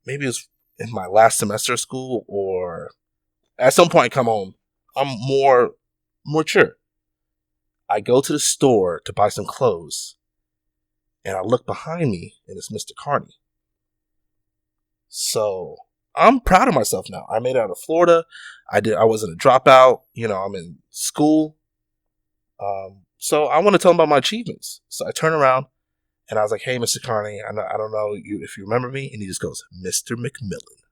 maybe it was in my last semester of school, or at some point I come home. I'm more mature. I go to the store to buy some clothes, and I look behind me, and it's Mr. Carney. So I'm proud of myself now. I made it out of Florida. I wasn't a dropout. I'm in school. So I want to tell him about my achievements. So I turn around, and I was like, "Hey, Mr. Carney, I don't know if you remember me." And he just goes, "Mr. McMillan."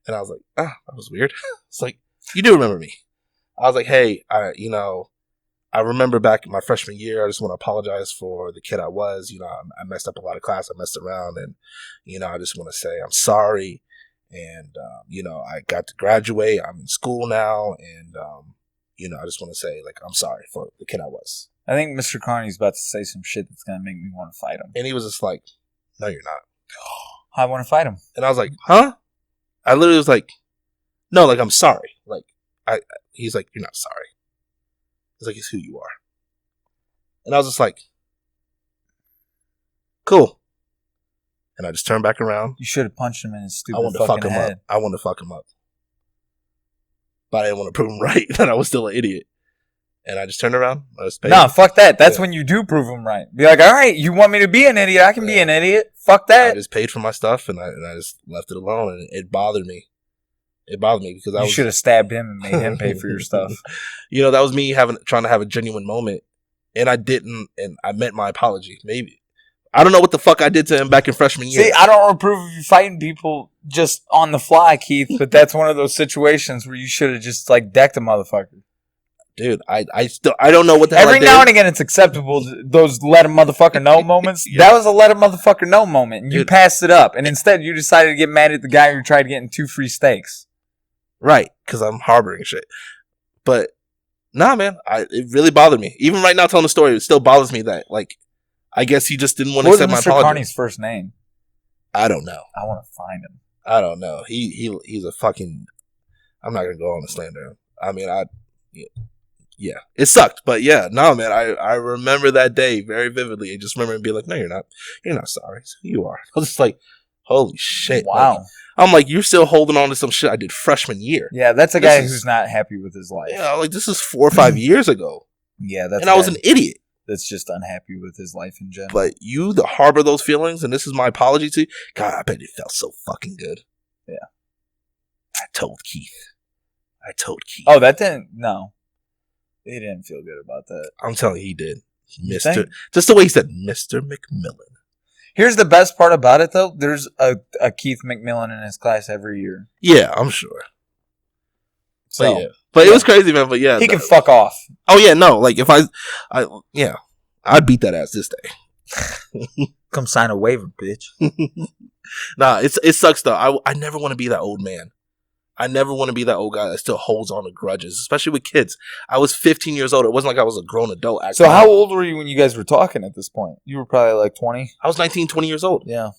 And I was like, that was weird. It's like, "You do remember me." I was like, "Hey, I remember back in my freshman year, I just want to apologize for the kid I was. I messed up a lot of class. I messed around. And, I just want to say I'm sorry. And, I got to graduate. I'm in school now. And, I just want to say, like, I'm sorry for the kid I was." I think Mr. Carney's about to say some shit that's going to make me want to fight him. And he was just like, "No, you're not." I want to fight him. And I was like, "Huh?" I literally was like, "No, like, I'm sorry." Like, he's like, "You're not sorry." He's like, "It's who you are." And I was just like, "Cool." And I just turned back around. You should have punched him in his stupid I wanted to fuck him head. up. I wanted to fuck him up. But I didn't want to prove him right that I was still an idiot. And I just turned around. I was paid. No, fuck that. That's when you do prove him right. Be like, all right, you want me to be an idiot? I can be an idiot. Fuck that. I just paid for my stuff, and I just left it alone, and it bothered me. It bothered me because you should have stabbed him and made him pay for your stuff. That was me trying to have a genuine moment, and I didn't, and I meant my apology. Maybe I don't know what the fuck I did to him back in freshman year. See, I don't approve of you fighting people just on the fly, Keith, but that's one of those situations where you should have just like decked a motherfucker. Dude, I don't know what the hell I did. Every now and again, it's acceptable, those let a motherfucker know moments. Yeah. That was a let a motherfucker know moment, and you passed it up. And instead, you decided to get mad at the guy who tried getting 2 free steaks. Right, because I'm harboring shit. But, nah, man, it really bothered me. Even right now telling the story, it still bothers me that, like, I guess he just didn't want to accept my apology. What was Mr. Carney's first name? I don't know. I want to find him. I don't know. He's a fucking... I'm not going to go on and slander him. I mean, yeah, it sucked, but yeah, no, man, I remember that day very vividly. I just remember him being like, "No, you're not sorry. It's who you are." I was just like, holy shit. Wow. Like, I'm like, you're still holding on to some shit I did freshman year. Yeah, that's a guy who's not happy with his life. Yeah, like this is 4 or 5 years ago. Yeah, that's. And I was an idiot. That's just unhappy with his life in general. But you harbor those feelings, and this is my apology to you. God, I bet it felt so fucking good. Yeah. I told Keith. Oh, that didn't. No. He didn't feel good about that. I'm telling you, he did. Just the way he said, "Mr. McMillan." Here's the best part about it, though. There's a Keith McMillan in his class every year. Yeah, I'm sure. So, but it was crazy, man. But yeah, he can fuck off. Oh yeah, no. Like if I'd beat that ass this day. Come sign a waiver, bitch. Nah, it sucks though. I never want to be that old man. I never want to be that old guy that still holds on to grudges, especially with kids. I was 15 years old. It wasn't like I was a grown adult. So how old were you when you guys were talking at this point? You were probably like 20? I was 19, 20 years old. Yeah.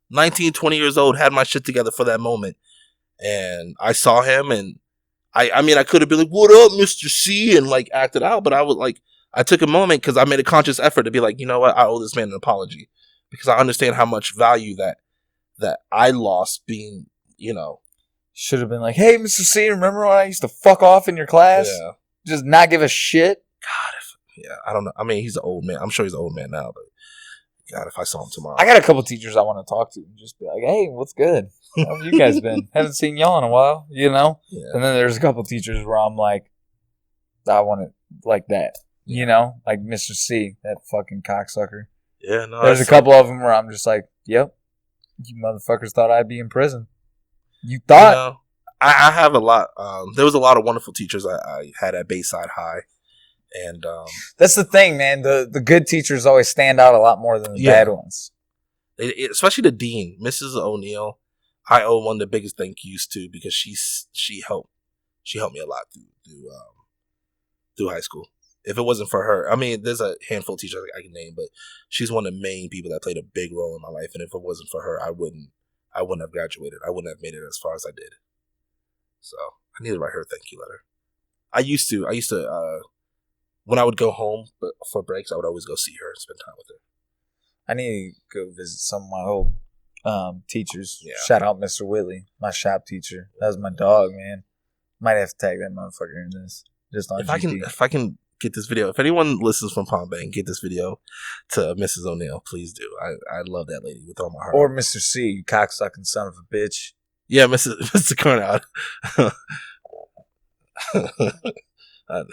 19, 20 years old, had my shit together for that moment. And I saw him, and I mean, I could have been like, "What up, Mr. C?" and like acted out, but I took a moment because I made a conscious effort to be like, you know what? I owe this man an apology because I understand how much value that I lost being, Should have been like, "Hey, Mr. C, remember when I used to fuck off in your class? Yeah. Just not give a shit?" God, I don't know. I mean, he's an old man. I'm sure he's an old man now, but God, if I saw him tomorrow. I got a couple teachers I want to talk to and just be like, "Hey, what's good? How have you guys been? Haven't seen y'all in a while, Yeah. And then there's a couple teachers where I'm like, I want it like that, Like Mr. C, that fucking cocksucker. Yeah, no. There's a couple of them where I'm just like, yep, you motherfuckers thought I'd be in prison. You thought? I have a lot. There was a lot of wonderful teachers I had at Bayside High, And that's the thing, man. The good teachers always stand out a lot more than the bad ones. Especially the dean, Mrs. O'Neill. I owe one of the biggest thank yous to, because she helped me a lot through high school. If it wasn't for her, I mean, there's a handful of teachers I can name, but she's one of the main people that played a big role in my life. And if it wasn't for her, I wouldn't have graduated. I wouldn't have made it as far as I did. So I need to write her a thank you letter. I used to when I would go home for breaks, I would always go see her and spend time with her. I need to go visit some of my old teachers. Yeah. Shout out Mr. Whitley, my shop teacher. That was my dog, man. Might have to tag that motherfucker in this. Just on GP. If I can get this video, if anyone listens from Palm Bay and get this video to Mrs. O'Neill, please do. I love that lady with all my heart. Or Mr. C, you cocksucking son of a bitch. Yeah, Mr. Cornell. I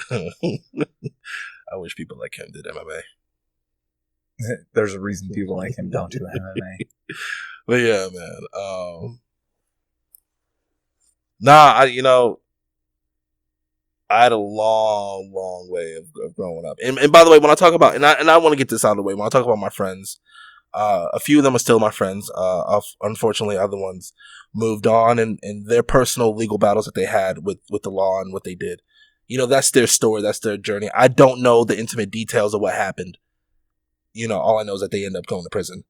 wish people like him did MMA. There's a reason people like him don't do MMA. But yeah, man. I had a long, long way of growing up. And by the way, when I talk about, and I want to get this out of the way, when I talk about my friends, a few of them are still my friends. Unfortunately, other ones moved on, and their personal legal battles that they had with the law and what they did. That's their story. That's their journey. I don't know the intimate details of what happened. All I know is that they end up going to prison.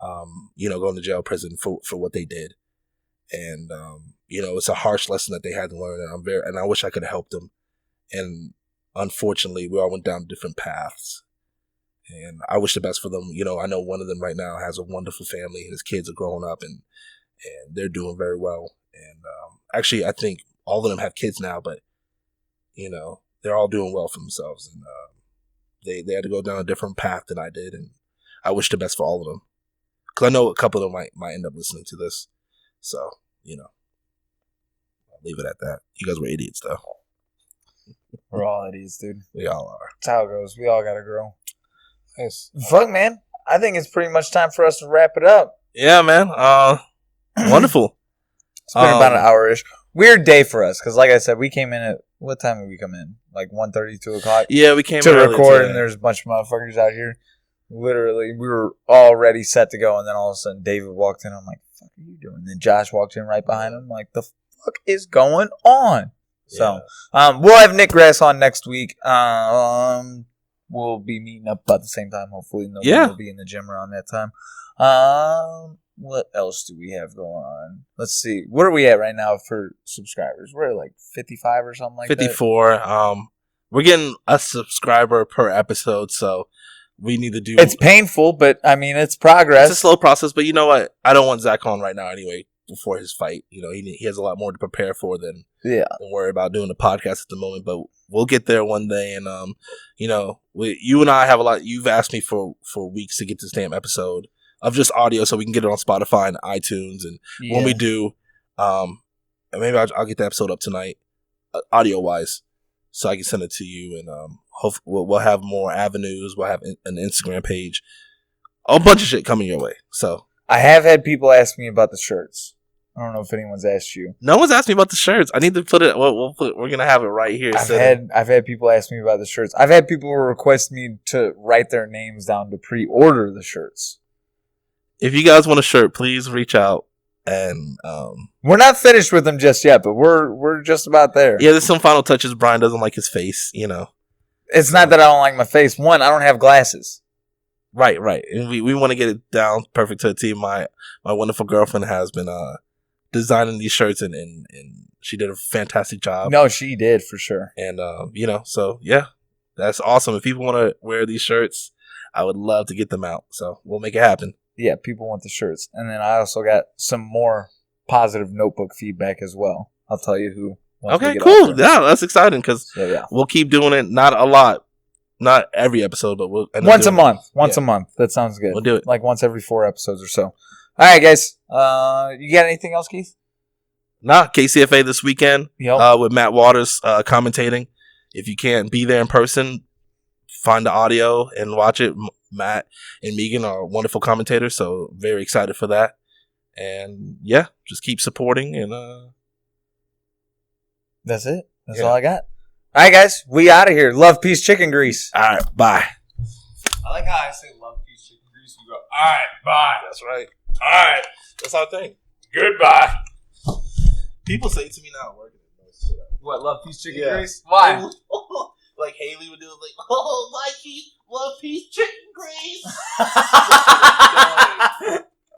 Going to jail, prison for what they did. And, it's a harsh lesson that they had to learn. And I wish I could have helped them. And unfortunately, we all went down different paths. And I wish the best for them. I know one of them right now has a wonderful family, and his kids are growing up, and they're doing very well. And actually, I think all of them have kids now, but, they're all doing well for themselves. And they had to go down a different path than I did. And I wish the best for all of them. Because I know a couple of them might end up listening to this. So, I'll leave it at that. You guys were idiots, though. We're all idiots, dude. We all are. That's how it goes. We all got to grow. Nice. Fuck, man. I think it's pretty much time for us to wrap it up. Yeah, man. Wonderful. It's been about an hour-ish. Weird day for us, because like I said, we came in at, what time did we come in? Like 1:30, 2 o'clock? Yeah, we came in to record, today. And there's a bunch of motherfuckers out here. Literally, we were all ready, set to go, and then all of a sudden David walked in. I'm like, the fuck are you doing? And then Josh walked in right behind him. I'm like, the fuck is going on? So, we'll have Nick Grass on next week. We'll be meeting up about the same time, hopefully. We'll be in the gym around that time. What else do we have going on? Let's see. What are we at right now for subscribers? We're at like 55 or something like 54. That. 54. We're getting a subscriber per episode, so we need to do... It's painful, but, I mean, it's progress. It's a slow process, but you know what? I don't want Zach on right now anyway before his fight. He has a lot more to prepare for than worry about doing the podcast at the moment, but we'll get there one day. And, you and I have a lot... You've asked me for weeks to get this damn episode of just audio so we can get it on Spotify and iTunes. And when we do, maybe I'll get the episode up tonight, audio-wise, so I can send it to you. And hopefully we'll have more avenues. We'll have an Instagram page. A bunch of shit coming your way. So I have had people ask me about the shirts. I don't know if anyone's asked you. No one's asked me about the shirts. I need to put it. We're gonna have it right here. I've had people ask me about the shirts. I've had people request me to write their names down to pre-order the shirts. If you guys want a shirt, please reach out. And we're not finished with them just yet, but we're just about there. Yeah, there's some final touches. Brian doesn't like his face. It's not that I don't like my face. One, I don't have glasses. Right. And we want to get it down perfect to the T. My wonderful girlfriend has been designing these shirts, and she did a fantastic job. No, she did for sure. And so yeah, that's awesome. If people want to wear these shirts, I would love to get them out. So we'll make it happen. Yeah, people want the shirts. And then I also got some more positive notebook feedback as well. I'll tell you who. Okay, cool. Yeah, that's exciting because we'll keep doing it. Not a lot. Not every episode, but we'll once a month. Once a month. That sounds good. We'll do it. Like once every 4 episodes or so. All right, guys. You got anything else, Keith? Nah, KCFA this weekend with Matt Waters commentating. If you can't be there in person, find the audio and watch it. Matt and Megan are wonderful commentators, so very excited for that. And yeah, just keep supporting. And that's it. That's all I got. All right, guys, we out of here. Love, peace, chicken grease. All right, bye. I like how I say love, peace, chicken grease. You go, all right, bye. That's right. All right, That's our thing. goodbye. People say to me now at work. What, love, peace, chicken Yeah. grease? Why? Like Haley would do it, like, oh, Mikey, love, peace, chicken grease.